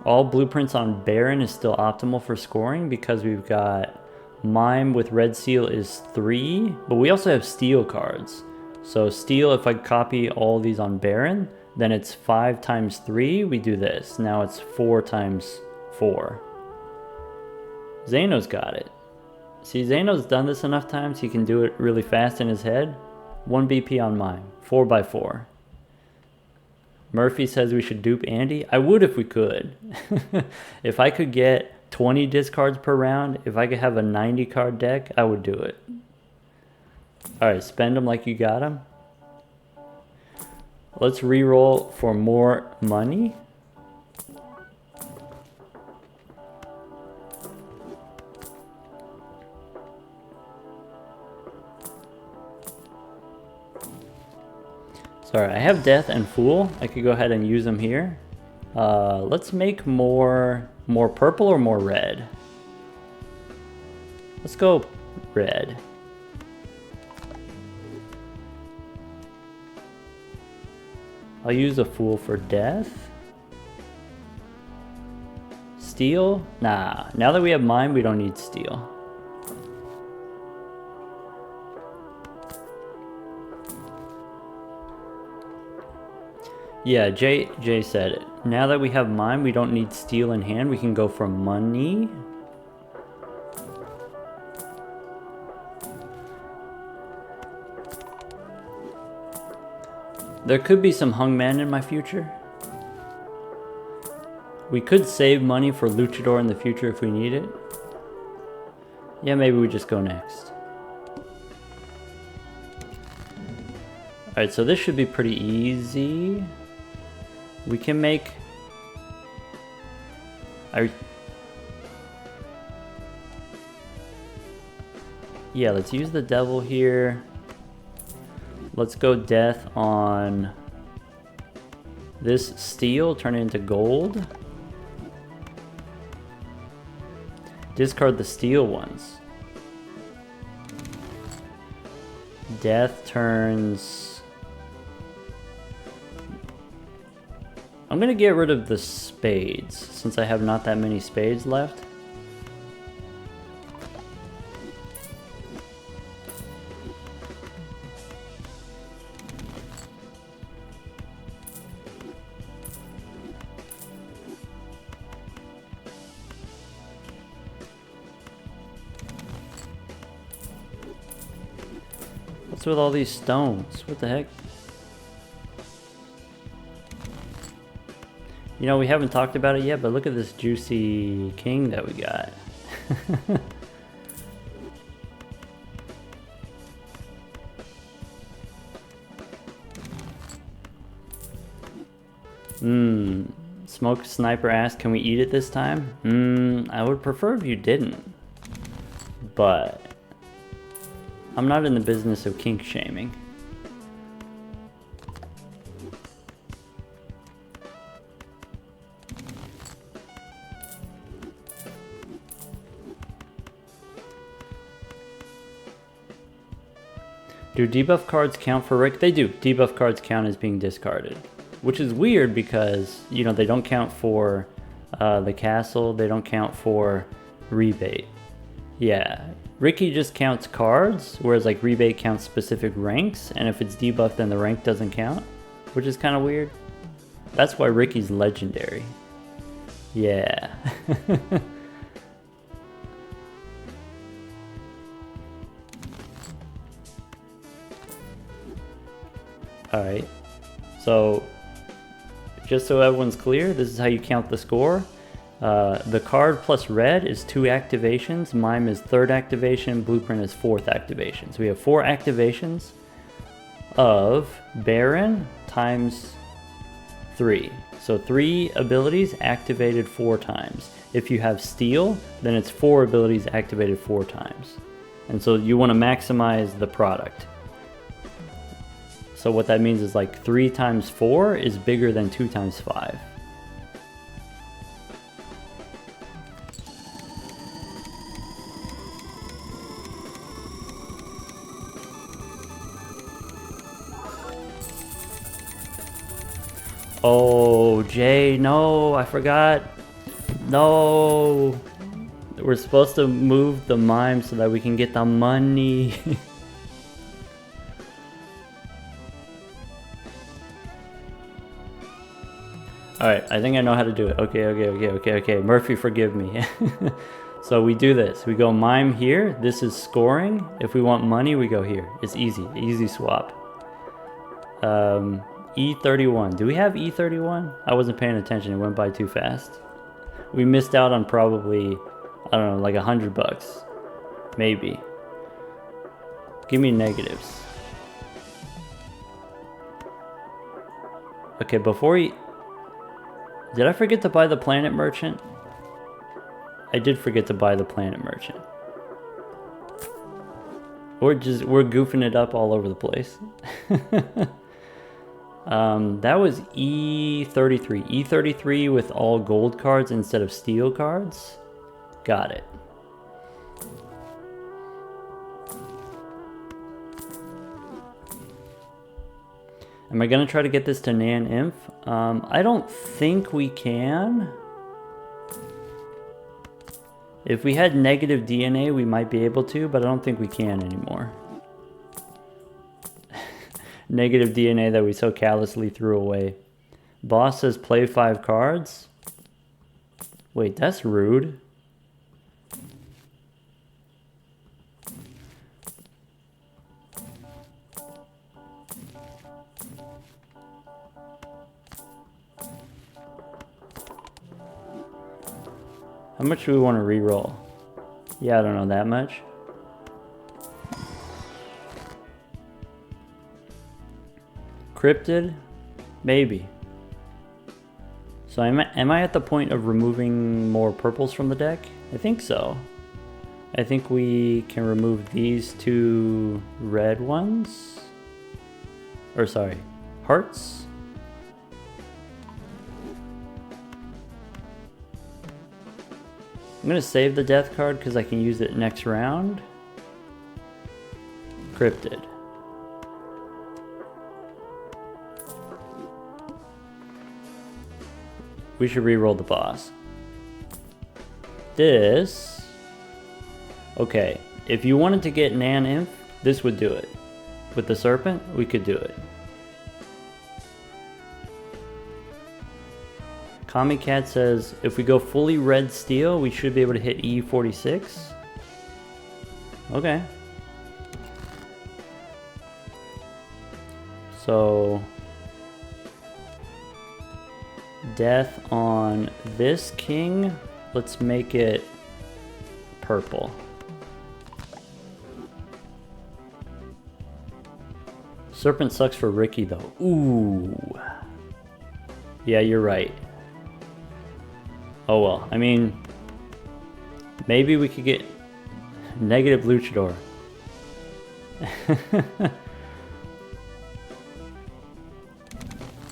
All blueprints on Baron is still optimal for scoring because we've got Mime with Red Seal is 3, but we also have Steel cards. So Steel, if I copy all these on Baron, then it's 5 times 3, we do this. Now it's 4 times 4. Zano's got it. See, Zano's done this enough times, he can do it really fast in his head. 1 BP on Mime, 4x4. Murphy says we should dupe Andy. I would if we could. If I could get 20 discards per round, if I could have a 90 card deck, I would do it. Alright, spend them like you got them. Let's re-roll for more money. Sorry, I have Death and Fool. I could go ahead and use them here. Let's make more purple or more red. Let's go red. I'll use a Fool for Death. Steel? Nah, now that we have Mime, we don't need Steel. Yeah, Jay said it. Now that we have Mime, we don't need Steel in hand. We can go for money. There could be some Hungman in my future. We could save money for Luchador in the future if we need it. Yeah, maybe we just go next. Alright, so this should be pretty easy. We can make... Yeah, let's use the Devil here. Let's go Death on this Steel, turn it into gold. Discard the Steel ones. Death turns... I'm gonna get rid of the spades, since I have not that many spades left. What's with all these stones? What the heck? You know, we haven't talked about it yet, but look at this juicy king that we got. Smoke Sniper asked, can we eat it this time? I would prefer if you didn't. But I'm not in the business of kink shaming. Do debuff cards count for Rick? They do. Debuff cards count as being discarded. Which is weird because, you know, they don't count for the castle. They don't count for Rebate. Yeah. Ricky just counts cards, whereas like Rebate counts specific ranks. And if it's debuffed, then the rank doesn't count. Which is kind of weird. That's why Ricky's legendary. Yeah. Alright, so just so everyone's clear, this is how you count the score. The card plus red is 2 activations, Mime is 3rd activation, Blueprint is 4th activation. So we have 4 activations of Baron times 3. So 3 abilities activated 4 times. If you have Steel, then it's 4 abilities activated 4 times. And so you want to maximize the product. So what that means is like 3 times 4 is bigger than 2 times 5. Oh, Jay, no, I forgot. No. We're supposed to move the mime so that we can get the money. Alright, I think I know how to do it. Okay. Murphy, forgive me. So we do this. We go mime here. This is scoring. If we want money, we go here. It's easy. Easy swap. E31. Do we have E31? I wasn't paying attention. It went by too fast. We missed out on probably, I don't know, like $100. Maybe. Give me negatives. Okay, before he... Did I forget to buy the planet merchant? I did forget to buy the planet merchant. We're goofing it up all over the place. That was E33. E33 with all gold cards instead of steel cards. Got it. Am I gonna try to get this to Nan Inf? I don't think we can. If we had negative DNA, we might be able to, but I don't think we can anymore. Negative DNA that we so callously threw away. Boss says play 5 cards. Wait, that's rude. How much do we want to re-roll? Yeah, I don't know that much. Cryptid? Maybe. So am I at the point of removing more purples from the deck? I think so. I think we can remove these 2 red ones. Or sorry, hearts. I'm gonna save the death card because I can use it next round. Cryptid. We should re-roll the boss. This... Okay, if you wanted to get Nan Inf, this would do it. With the serpent, we could do it. Kami Cat says, if we go fully red steel, we should be able to hit E46. Okay. So... Death on this king. Let's make it purple. Serpent sucks for Ricky though. Ooh. Yeah, you're right. Oh well, I mean, maybe we could get negative luchador.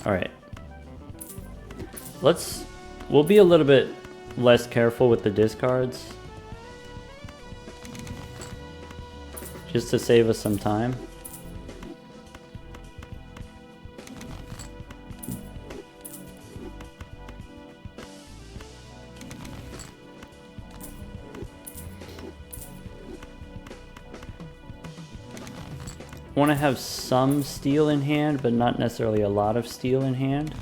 Alright. We'll be a little bit less careful with the discards. Just to save us some time. I want to have some steel in hand, but not necessarily a lot of steel in hand.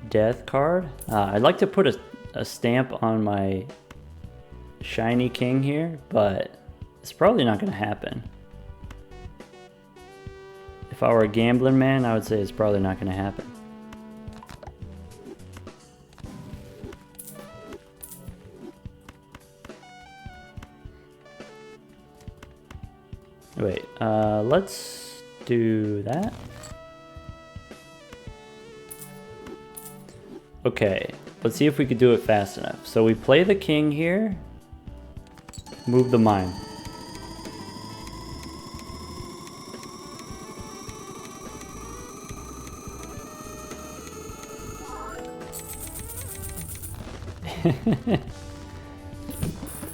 Death card. I'd like to put a stamp on my shiny king here, but it's probably not going to happen. If I were a gambling man, I would say it's probably not going to happen. Wait, let's do that. Okay, let's see if we could do it fast enough. So we play the king here, move the mime.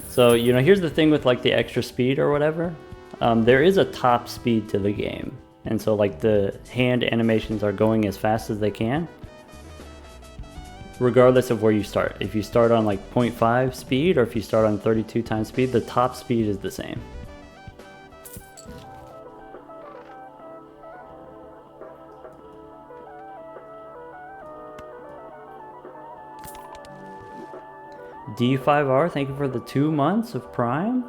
So, you know, here's the thing with like the extra speed or whatever. There is a top speed to the game. And so like the hand animations are going as fast as they can, regardless of where you start. If you start on like 0.5 speed or if you start on 32 times speed, the top speed is the same. D5R, thank you for the 2 months of Prime.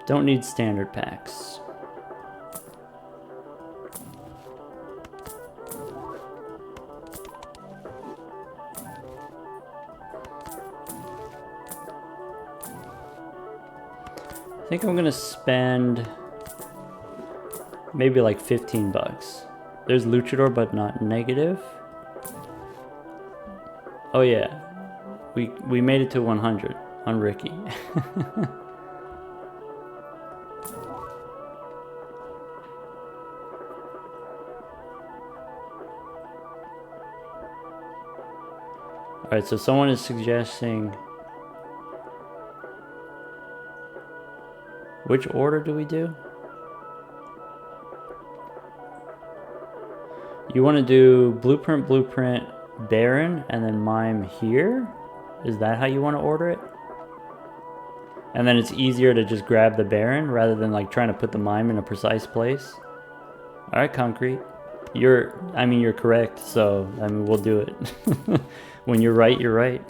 Don't need standard packs. I think I'm gonna spend maybe like 15 bucks. There's Luchador, but not negative. Oh yeah, we made it to 100 on Ricky. Alright, so someone is suggesting... Which order do we do? You want to do Blueprint, Blueprint, Baron, and then Mime here? Is that how you want to order it? And then it's easier to just grab the Baron rather than like trying to put the Mime in a precise place? Alright, Concrete. You're correct, so, I mean, we'll do it. When you're right, you're right.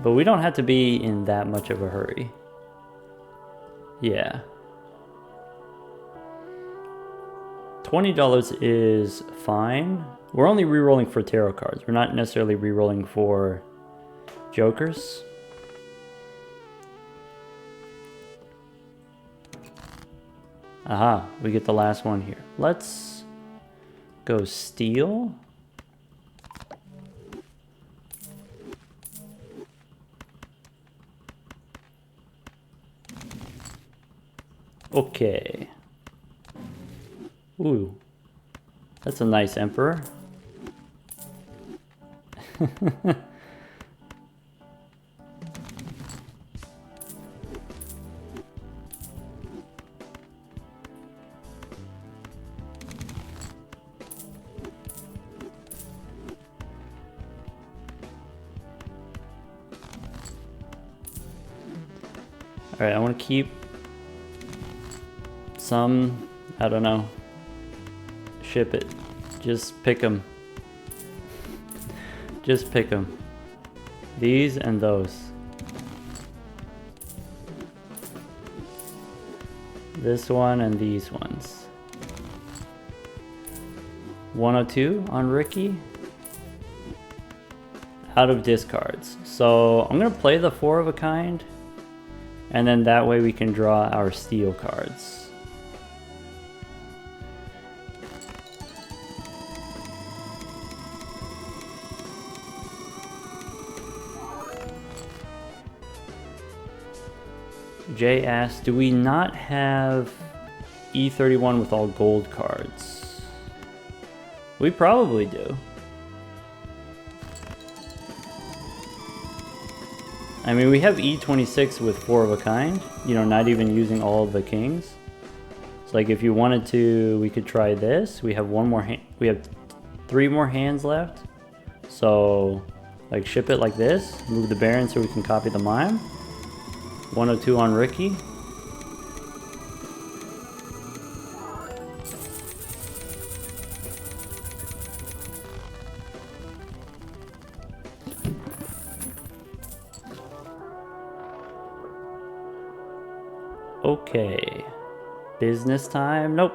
But we don't have to be in that much of a hurry. Yeah. $20 is fine. We're only re-rolling for tarot cards. We're not necessarily re-rolling for jokers. Aha, we get the last one here. Let's go steel. Okay. Ooh. That's a nice emperor. Alright, I want to keep some, I don't know, ship it. Just pick them. Just pick them. These and those. This one and these ones. 102 on Ricky. Out of discards. So I'm going to play the 4 of a kind. And then that way we can draw our steel cards. Jay asked, do we not have E31 with all gold cards? We probably do. I mean, we have E26 with 4 of a kind, you know, not even using all of the kings. So like if you wanted to, we could try this. We have one more we have 3 more hands left. So like ship it like this, move the Baron so we can copy the Mime. 102 on Ricky. Okay. Business time? Nope.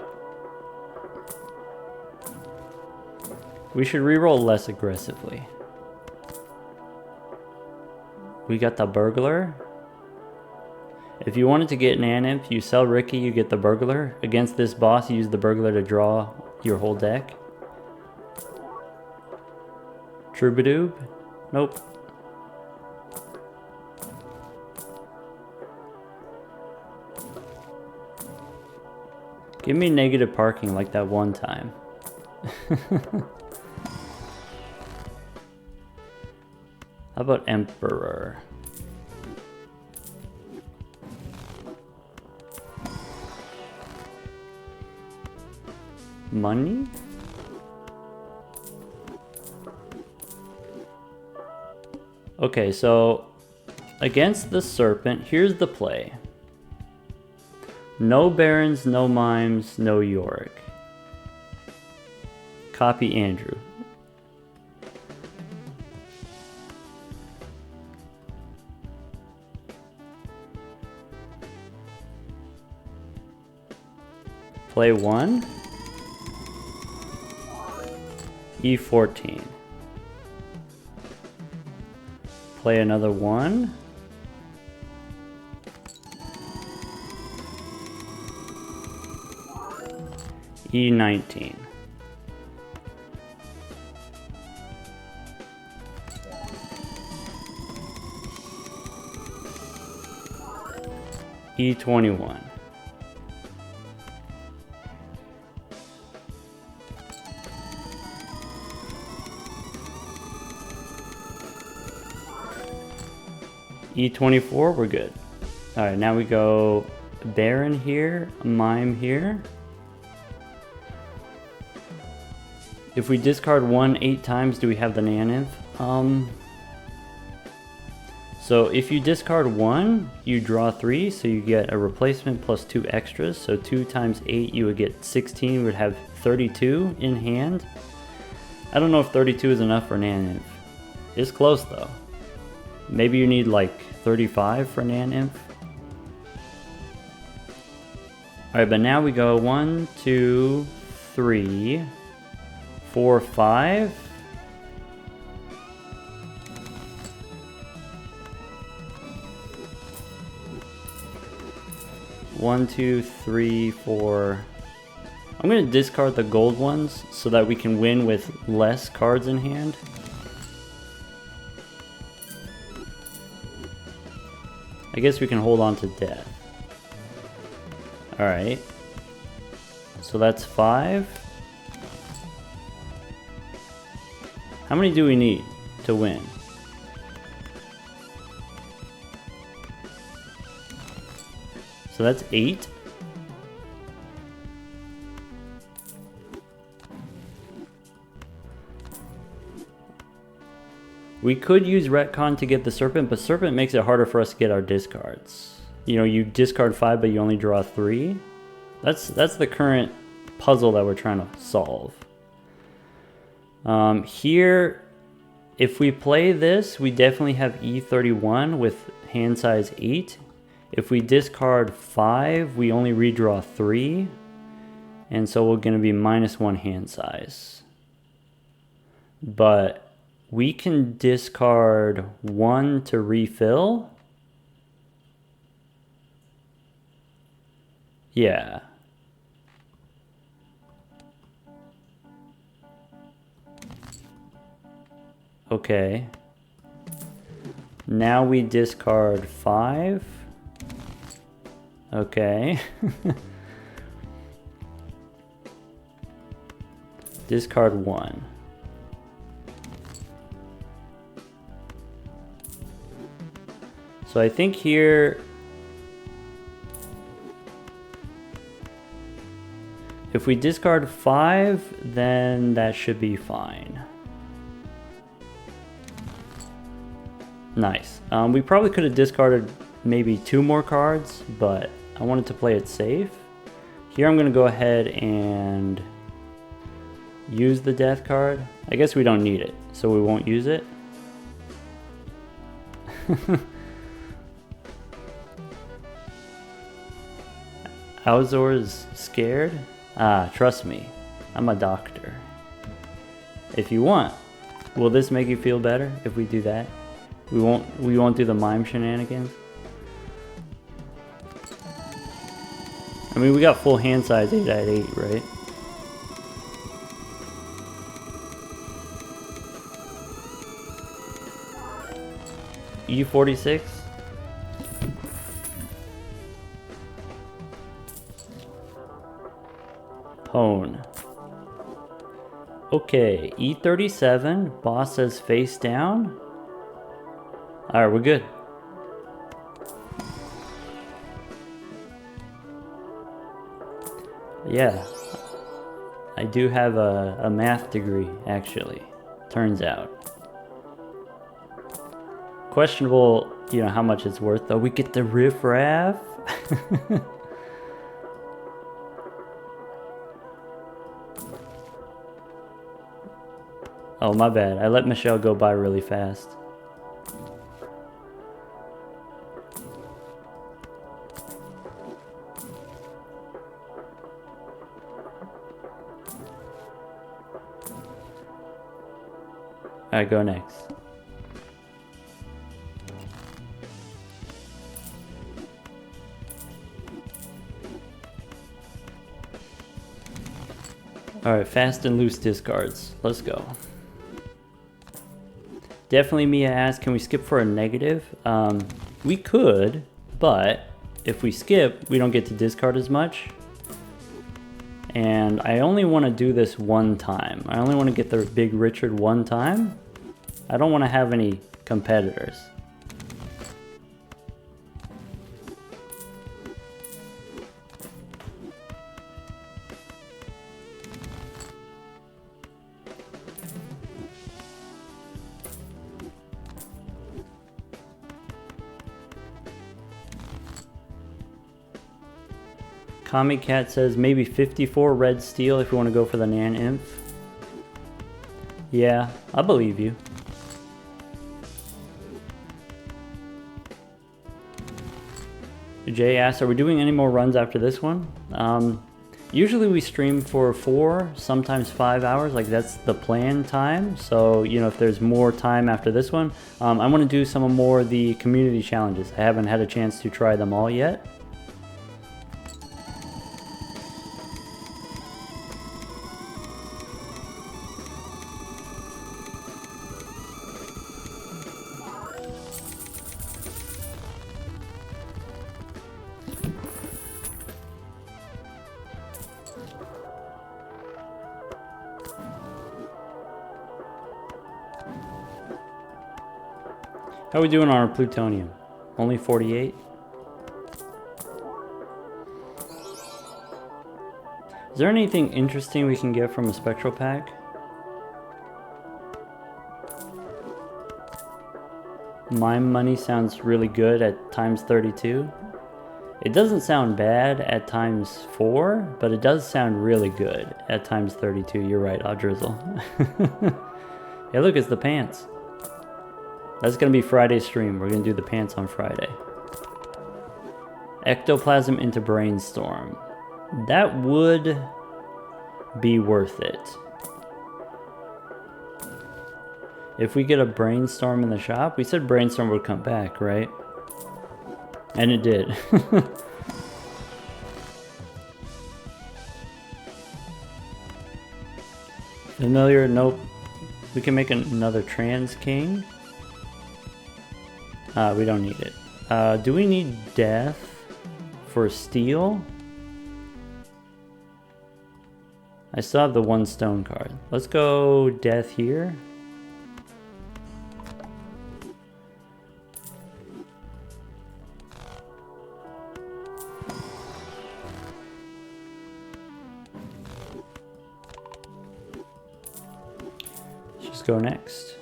We should reroll less aggressively. We got the burglar. If you wanted to get an Animp, you sell Ricky, you get the burglar. Against this boss, you use the burglar to draw your whole deck. Troubadour? Nope. Give me negative parking like that one time. How about Emperor? Money? Okay, so against the Serpent, here's the play. No Barons, no Mimes, no Yorick. Copy Andrew. Play 1. E14. Play another 1. E19. E21. E24, we're good. Alright, now we go Baron here, Mime here. If we discard 1 8 times, do we have the Naniv? So if you discard 1, you draw 3, so you get a replacement plus 2 extras. So 2 times 8, you would get 16, you would have 32 in hand. I don't know if 32 is enough for Naniv. It's close though. Maybe you need like 35 for Naniv. Alright, but now we go 1, 2, 3, 4, 5. One, two, three, four. I'm gonna discard the gold ones so that we can win with less cards in hand. I guess we can hold on to death. Alright. So that's 5. How many do we need to win? So that's 8. We could use Retcon to get the Serpent, but Serpent makes it harder for us to get our discards. You know, you discard 5, but you only draw 3. That's the current puzzle that we're trying to solve. Here, if we play this, we definitely have E31 with hand size 8. If we discard 5, we only redraw 3. And so we're going to be -1 hand size. But we can discard 1 to refill. Yeah. Okay. Now we discard 5. Okay. Discard 1. So I think here, if we discard 5, then that should be fine. Nice. We probably could have discarded maybe 2 more cards, but I wanted to play it safe. Here I'm going to go ahead and use the death card. I guess we don't need it, so we won't use it. Alzor is scared? Ah, trust me, I'm a doctor. If you want, will this make you feel better if we do that? We won't do the mime shenanigans. I mean, we got full hand size 8 at 8, right? E46. Pwn. Okay, E37. Boss says face down. Alright, we're good. Yeah. I do have a math degree, actually. Turns out. Questionable, you know, how much it's worth, though. We get the riff-raff. Oh, my bad. I let Michelle go by really fast. Alright, go next. Alright, fast and loose discards. Let's go. Definitely Mia asked, can we skip for a negative? We could, but if we skip, we don't get to discard as much. And I only want to do this one time. I only want to get the Big Richard one time. I don't want to have any competitors. Kami Cat says maybe 54 red steel if you want to go for the Nan Imp. Yeah, I believe you. Jay asks, are we doing any more runs after this one? Usually we stream for 4, sometimes 5 hours, like that's the plan time. So, you know, if there's more time after this one, I want to do some more of the community challenges. I haven't had a chance to try them all yet. How are we doing on our plutonium? Only 48? Is there anything interesting we can get from a spectral pack? Mime money sounds really good at times 32. It doesn't sound bad at times 4, but it does sound really good at times 32. You're right, I'll drizzle. Hey, look, it's the pants. That's going to be Friday's stream. We're going to do the pants on Friday. Ectoplasm into Brainstorm. That would be worth it. If we get a Brainstorm in the shop, we said Brainstorm would come back, right? And it did. Familiar, nope. We can make another Trans King. We don't need it. Do we need Death for Steel? I still have the 1 stone card. Let's go Death here. Let's just go next.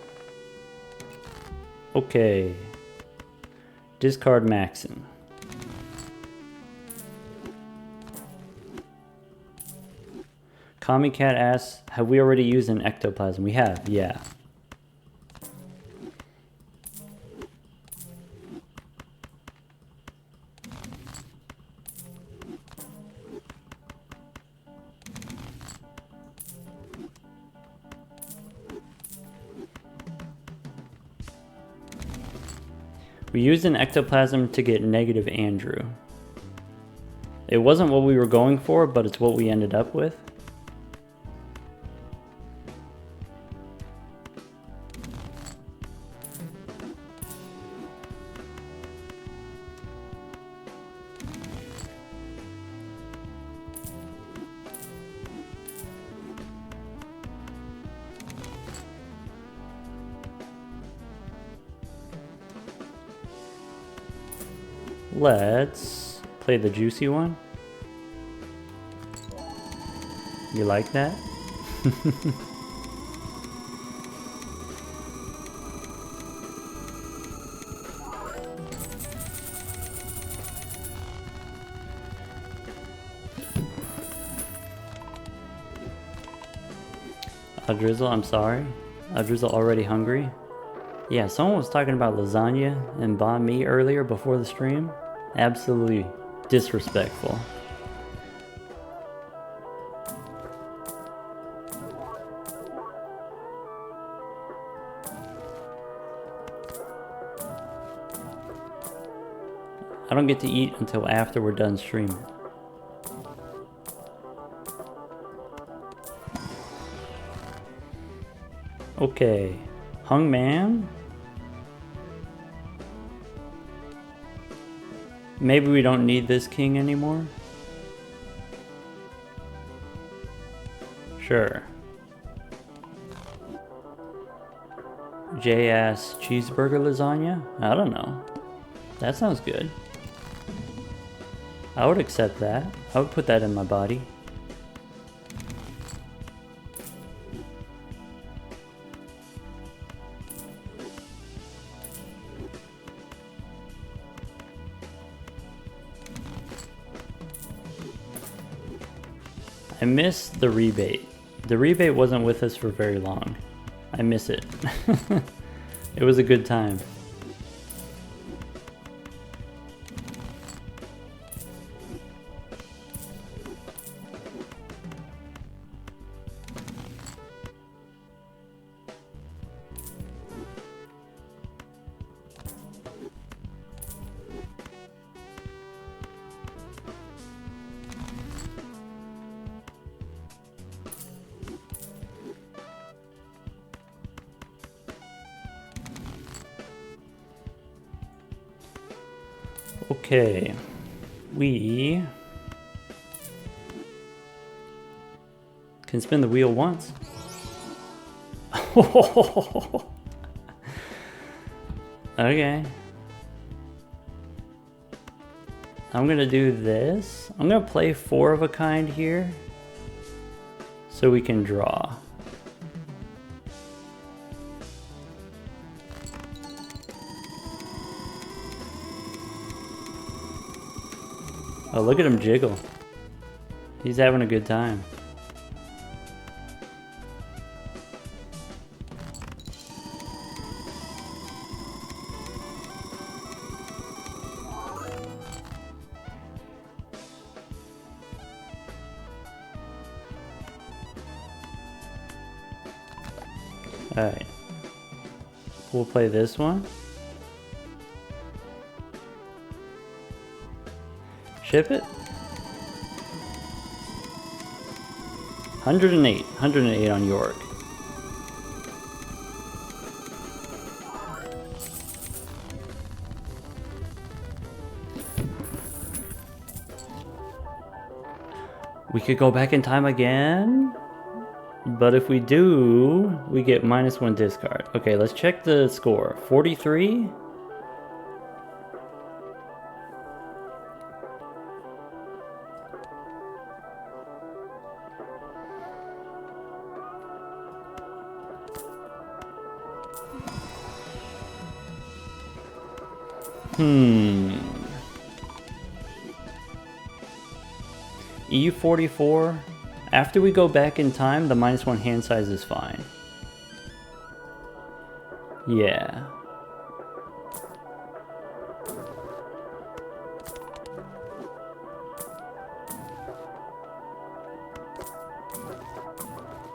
Okay. Discard Maxon. Kami Cat asks, have we already used an ectoplasm? We have, yeah. We used an ectoplasm to get negative Andrew. It wasn't what we were going for, but it's what we ended up with. Let's play the juicy one. You like that? Drizzle, I'm sorry. Drizzle already hungry. Yeah, someone was talking about lasagna and banh mi earlier before the stream. Absolutely disrespectful. I don't get to eat until after we're done streaming. Okay, Hung Man. Maybe we don't need this king anymore. Sure. J-ass cheeseburger lasagna? I don't know. That sounds good. I would accept that. I would put that in my body. I miss the rebate. The rebate wasn't with us for very long. I miss it. It was a good time. Okay, we can spin the wheel once. Okay. I'm gonna do this. I'm gonna play 4 of a kind here so we can draw. Oh, look at him jiggle. He's having a good time. Alright. We'll play this one. Ship it. 108 on Yorick. We could go back in time again, but if we do, we get -1 discard. Okay, let's check the score. 43. E44. After we go back in time, the -1 hand size is fine. Yeah.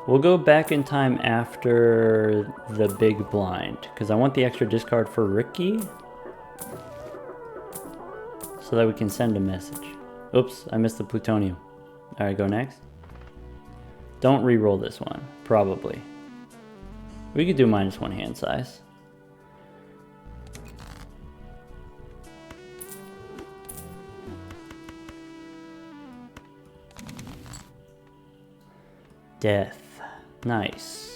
We'll go back in time after the big blind, because I want the extra discard for Ricky. so that we can send a message. Oops, I missed the plutonium. All right, go next. Don't re-roll this one, probably. We could do -1 hand size. Death. Nice.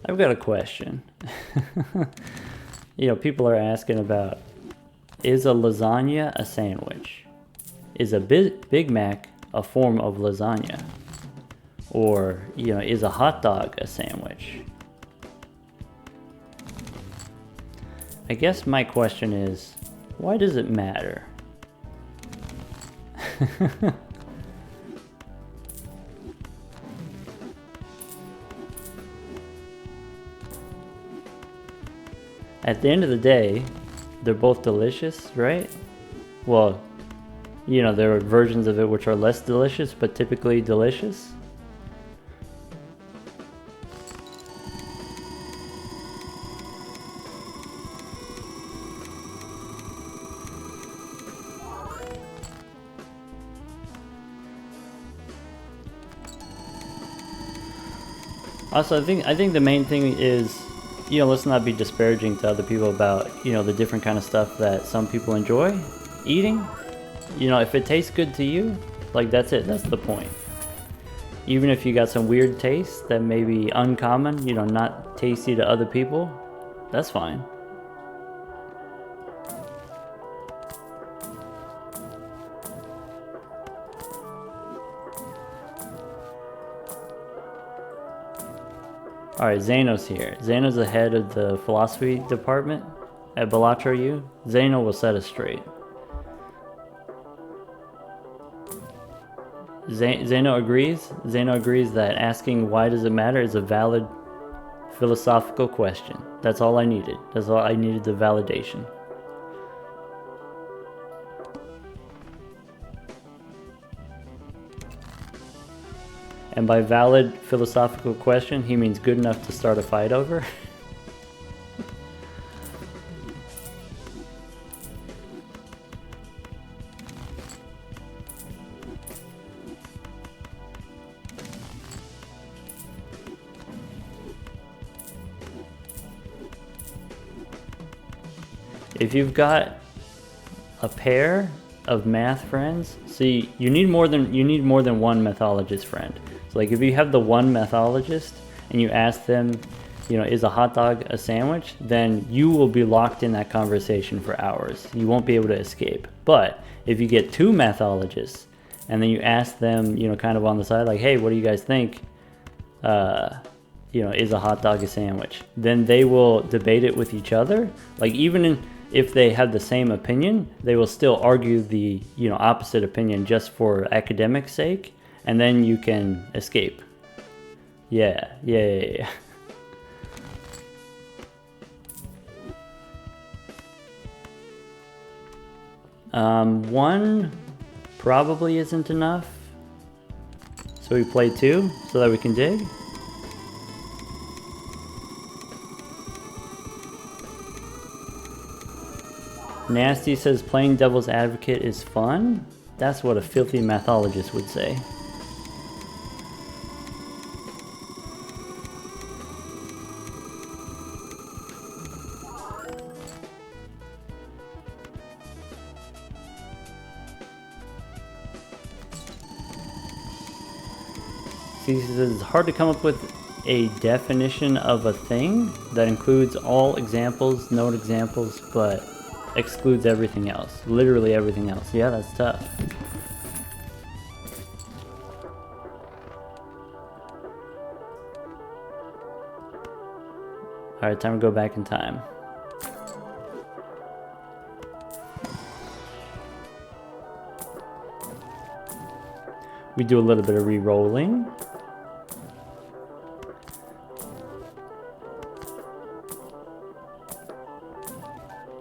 I've got a question. You know, people are asking about, is a lasagna a sandwich? Is a Big Mac a form of lasagna? Or, you know, is a hot dog a sandwich? I guess my question is, why does it matter? At the end of the day, they're both delicious, right? Well, you know, there are versions of it which are less delicious, but typically delicious. Also, I think the main thing is, you know, let's not be disparaging to other people about, you know, the different kind of stuff that some people enjoy eating. You know, if it tastes good to you, like, that's it. That's the point. Even if you got some weird taste that may be uncommon, you know, not tasty to other people, that's fine. Alright, Zano's here. Zano's the head of the philosophy department at Balatro U. Zano will set us straight. Zano agrees. Zano agrees that asking why does it matter is a valid philosophical question. That's all I needed. That's all I needed, the validation. And by valid philosophical question, he means good enough to start a fight over. If you've got a pair of math friends, see, you need more than one mathologist friend. So like if you have the one mathologist and you ask them, you know, is a hot dog a sandwich, then you will be locked in that conversation for hours. You won't be able to escape. But if you get two mathologists and then you ask them, you know, kind of on the side, like, hey, what do you guys think? You know, is a hot dog a sandwich? Then they will debate it with each other. Like if they have the same opinion, they will still argue the, you know, opposite opinion just for academic sake. And then you can escape. Yeah. One probably isn't enough. So we play two so that we can dig. Nasty says playing devil's advocate is fun. That's what a filthy mathologist would say. He says it's hard to come up with a definition of a thing that includes all examples, known examples, but excludes everything else. Literally everything else. Yeah, that's tough. Alright, time to go back in time. We do a little bit of re-rolling.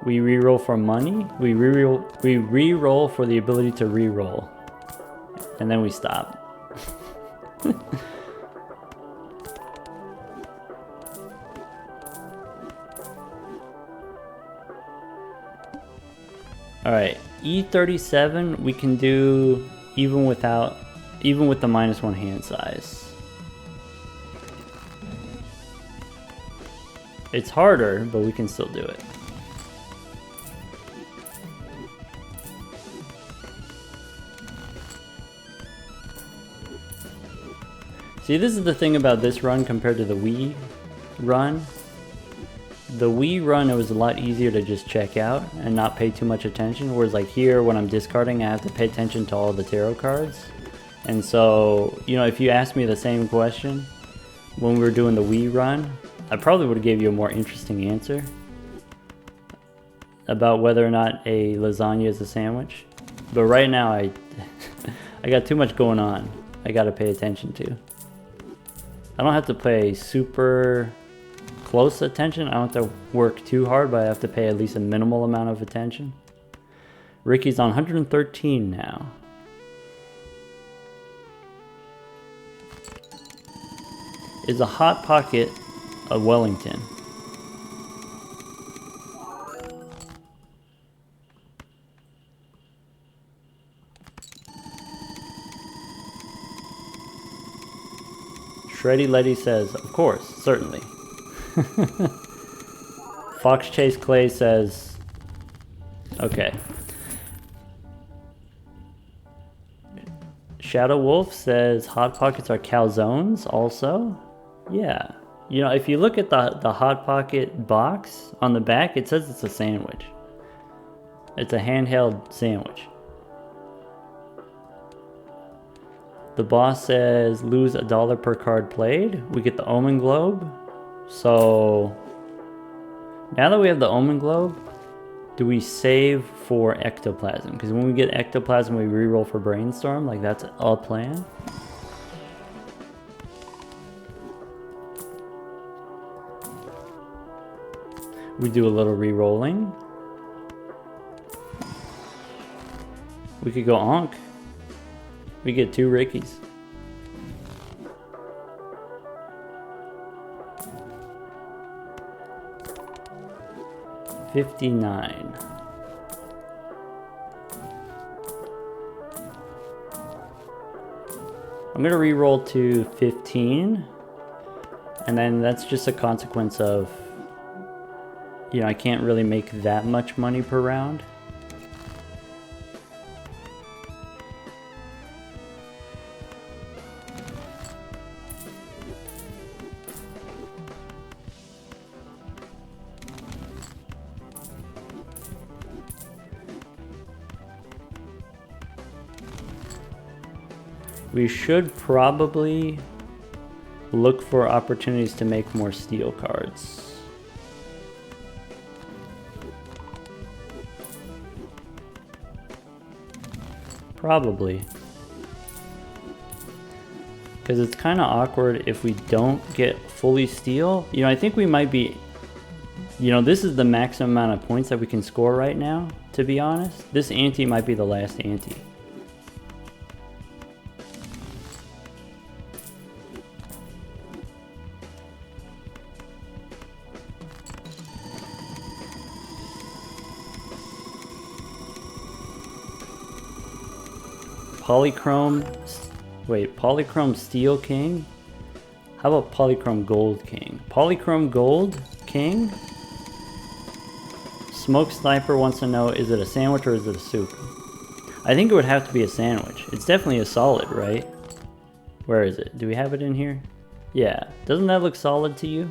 We re-roll for money. We re-roll for the ability to re-roll. And then we stop. Alright, E37 we can do even with the -1 hand size. It's harder, but we can still do it. See, this is the thing about this run compared to the Wii run. The Wii run, it was a lot easier to just check out and not pay too much attention, whereas like here, when I'm discarding, I have to pay attention to all the tarot cards. And so, you know, if you asked me the same question when we were doing the Wii run, I probably would have gave you a more interesting answer about whether or not a lasagna is a sandwich. But right now, I got too much going on I gotta pay attention to. I don't have to pay super close attention. I don't have to work too hard, but I have to pay at least a minimal amount of attention. Ricky's on 113 now. Is a Hot Pocket a Wellington? Shreddy Letty says, of course, certainly. Fox Chase Clay says, okay. Shadow Wolf says Hot Pockets are calzones also. Yeah. You know, if you look at the Hot Pocket box on the back, it says it's a sandwich. It's a handheld sandwich. The boss says lose $1 per card played. We get the Omen Globe. So now that we have the Omen Globe, do we save for Ectoplasm? Because when we get Ectoplasm, we reroll for Brainstorm. Like, that's a plan. We do a little re-rolling. We could go Onk. We get 2 Rickies. $59. I'm gonna re-roll to 15, and then that's just a consequence of, you know, I can't really make that much money per round. We should probably look for opportunities to make more steel cards. Probably. Because it's kind of awkward if we don't get fully steel. You know, I think we might be... You know, this is the maximum amount of points that we can score right now, to be honest. This ante might be the last ante. Polychrome Steel King? How about Polychrome Gold King? Polychrome Gold King? Smoke Sniper wants to know, is it a sandwich or is it a soup? I think it would have to be a sandwich. It's definitely a solid, right? Where is it? Do we have it in here? Yeah. Doesn't that look solid to you?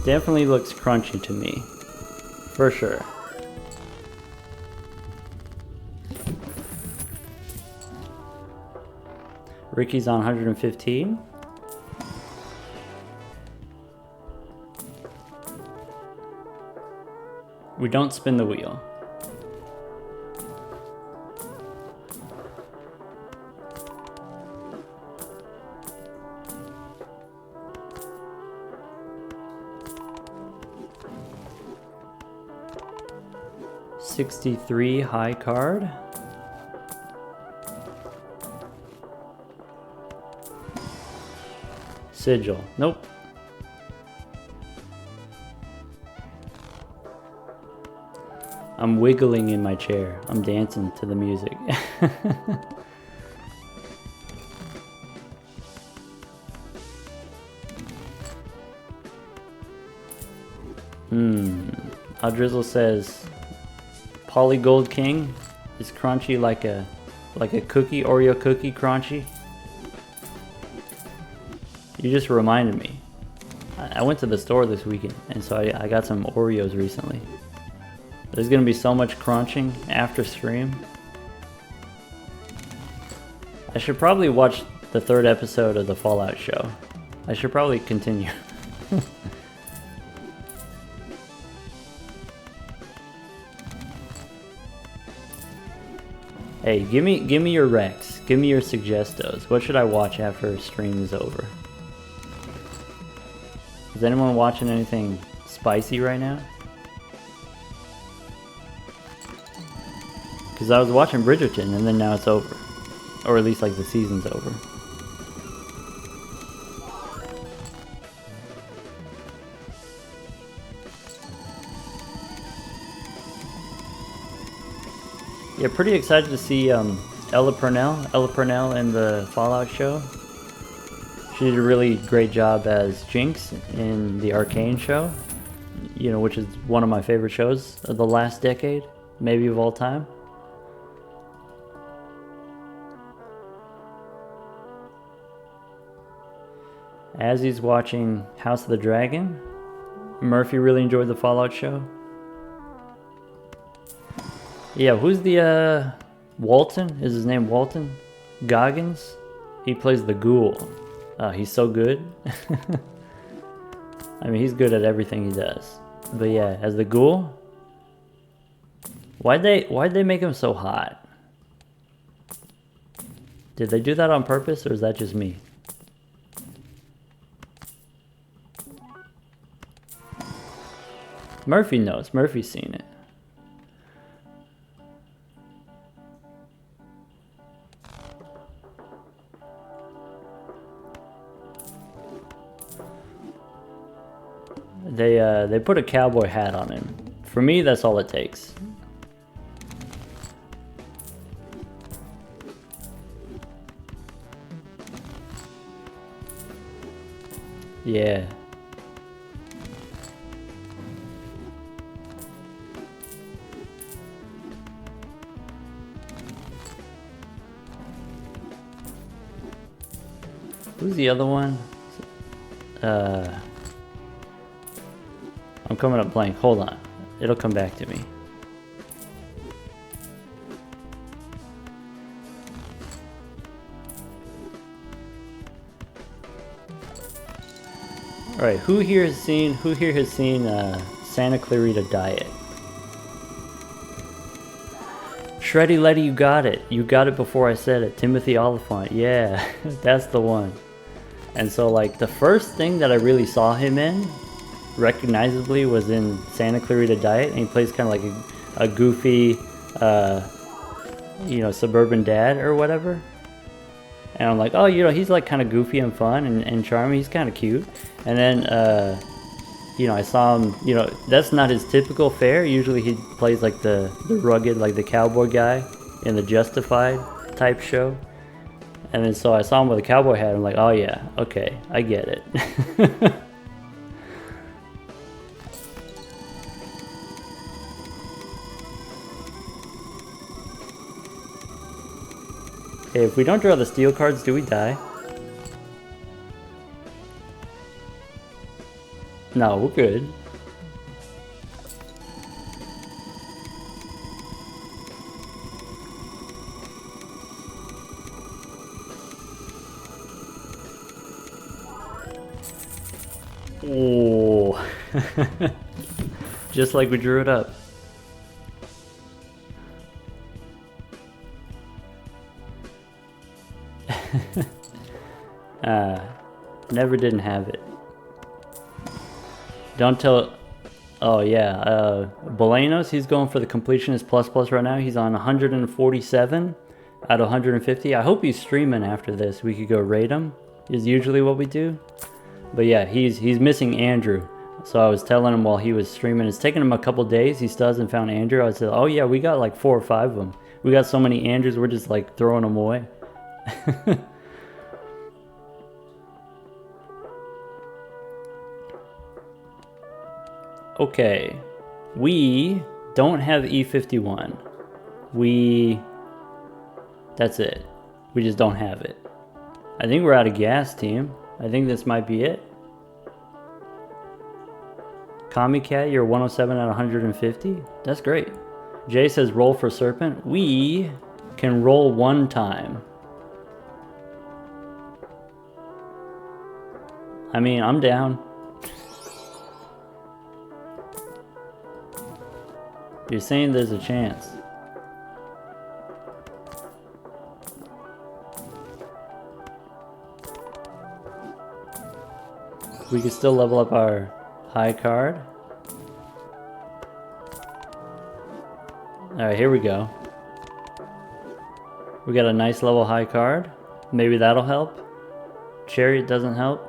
Definitely looks crunchy to me, for sure. Ricky's on 115. We don't spin the wheel. 63 high card. Sigil. Nope. I'm wiggling in my chair. I'm dancing to the music. Drizzle says Polygold King is crunchy like a cookie, Oreo cookie crunchy. You just reminded me. I went to the store this weekend, and so I got some Oreos recently. There's gonna be so much crunching after stream. I should probably watch the 3rd episode of the Fallout show. I should probably continue. Hey, give me your recs. Give me your suggestos. What should I watch after stream is over? Is anyone watching anything spicy right now? Because I was watching Bridgerton and then now it's over. Or at least like the season's over. Yeah, pretty excited to see Ella Purnell in the Fallout show. She did a really great job as Jinx in the Arcane show, you know, which is one of my favorite shows of the last decade, maybe of all time. As he's watching House of the Dragon, Murphy really enjoyed the Fallout show. Yeah, who's the Walton? Is his name Walton Goggins? He plays the ghoul. He's so good. I mean, he's good at everything he does. But yeah, as the ghoul, why'd they make him so hot? Did they do that on purpose, or is that just me? Murphy knows. Murphy's seen it. They put a cowboy hat on him. For me, that's all it takes. Yeah. Who's the other one? I'm coming up blank. Hold on. It'll come back to me. All right, who here has seen Santa Clarita Diet? Shreddy Letty, you got it. You got it before I said it. Timothy Oliphant. Yeah, that's the one. And so like the first thing that I really saw him in recognizably was in Santa Clarita Diet, and he plays kind of like a goofy you know, suburban dad or whatever. And I'm like, oh, you know, he's like kind of goofy and fun and charming. He's kind of cute. And then you know, I saw him, you know, that's not his typical fare. Usually he plays like the rugged, like the cowboy guy in the Justified type show. And then so I saw him with a cowboy hat. I'm like, oh yeah, okay, I get it. Okay, if we don't draw the steel cards, do we die? No, we're good. Oh, just like we drew it up. Never didn't have it. Don't tell Oh yeah, Bolanos, he's going for the completionist plus right now. He's on 147 out of 150. I hope he's streaming after this. We could go raid him, is usually what we do. But yeah, he's missing Andrew. So I was telling him while he was streaming, it's taken him a couple days. He still hasn't found Andrew. I said, oh yeah, we got like 4 or 5 of them. We got so many Andrews, we're just like throwing them away. Okay, we don't have E51. That's it. We just don't have it. I think we're out of gas, team. I think this might be it. Commie you're 107 out of 150. That's great. Jay says roll for Serpent. We can roll 1 time. I mean, I'm down. You're saying there's a chance. We can still level up our high card. Alright, here we go. We got a nice level high card. Maybe that'll help. Chariot doesn't help.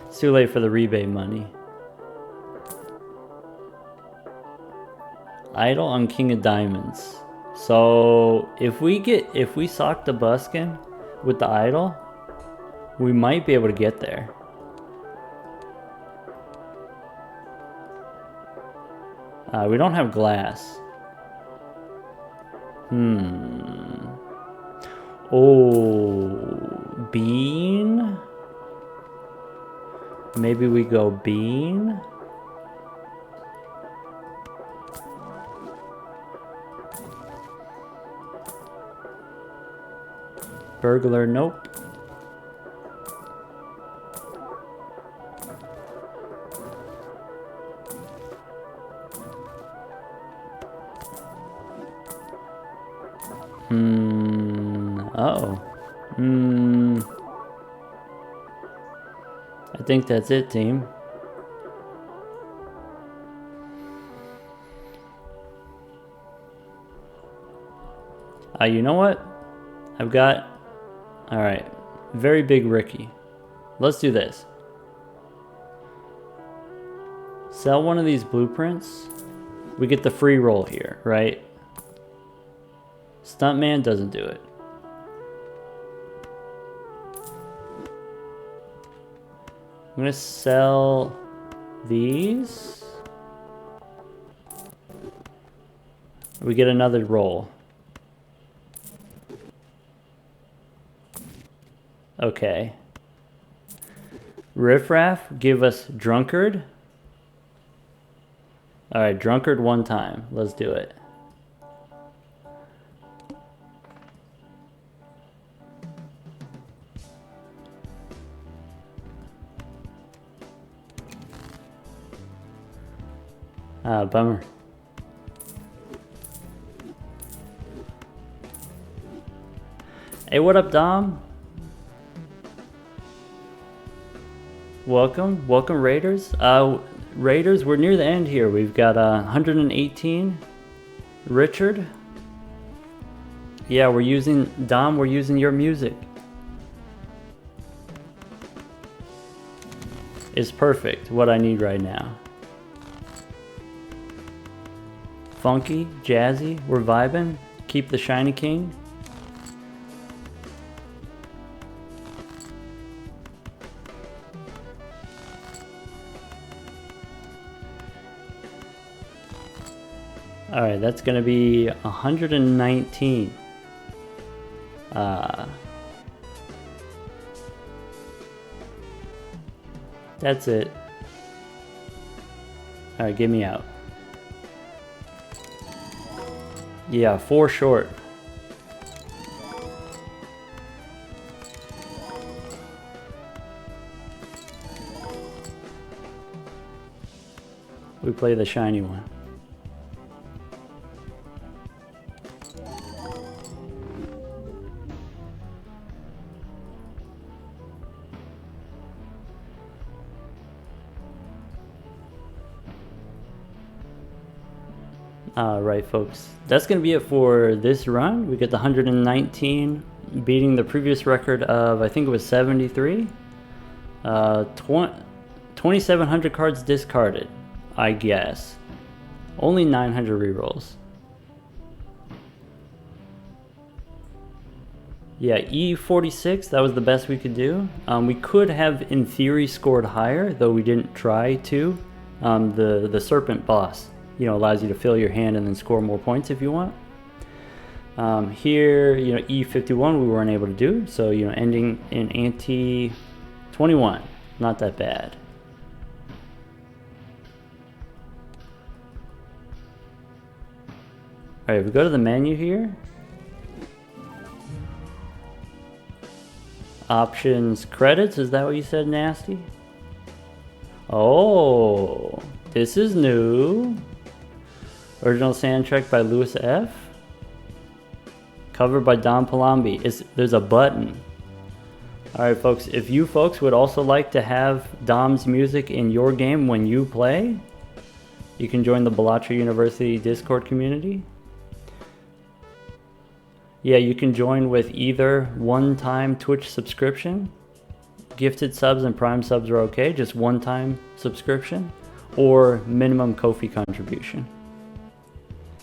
It's too late for the rebate money. Idol on King of Diamonds. So if we sock the buskin with the idol, we might be able to get there. We don't have glass. Oh, bean? Maybe we go bean? Burglar, nope. Uh-oh. I think that's it, team. You know what? I've got... Alright. Very big Ricky. Let's do this. Sell one of these blueprints. We get the free roll here, right? Stuntman doesn't do it. I'm gonna sell these. We get another roll. Okay. Riffraff, give us Drunkard. Alright, Drunkard 1 time. Let's do it. Bummer. Hey, what up, Dom? Welcome, Raiders. Raiders, we're near the end here. We've got 118. Richard. Yeah, we're using, Dom, we're using your music. It's perfect, what I need right now. Funky, jazzy, we're vibing. Keep the Shiny King. Alright, that's gonna be 119. That's it. Alright, get me out. Yeah, 4 short. We play the shiny one. Alright folks, that's going to be it for this run. We get the 119, beating the previous record of, I think it was 73. 2,700 cards discarded, I guess. Only 900 rerolls. Yeah, E46, that was the best we could do. We could have, in theory, scored higher, though we didn't try to. The Serpent boss, you know, allows you to fill your hand and then score more points if you want. Here, you know, E51 we weren't able to do, so, you know, ending in ante 21, not that bad. Alright, if we go to the menu here, options, credits, is that what you said, Nasty? Oh, this is new. Original soundtrack by Louis F. Covered by Don Palambi. There's a button. Alright folks, if you folks would also like to have Dom's music in your game when you play, you can join the Balatro University Discord community. Yeah, you can join with either one-time Twitch subscription, gifted subs and prime subs are okay, just one-time subscription, or minimum Ko-fi contribution.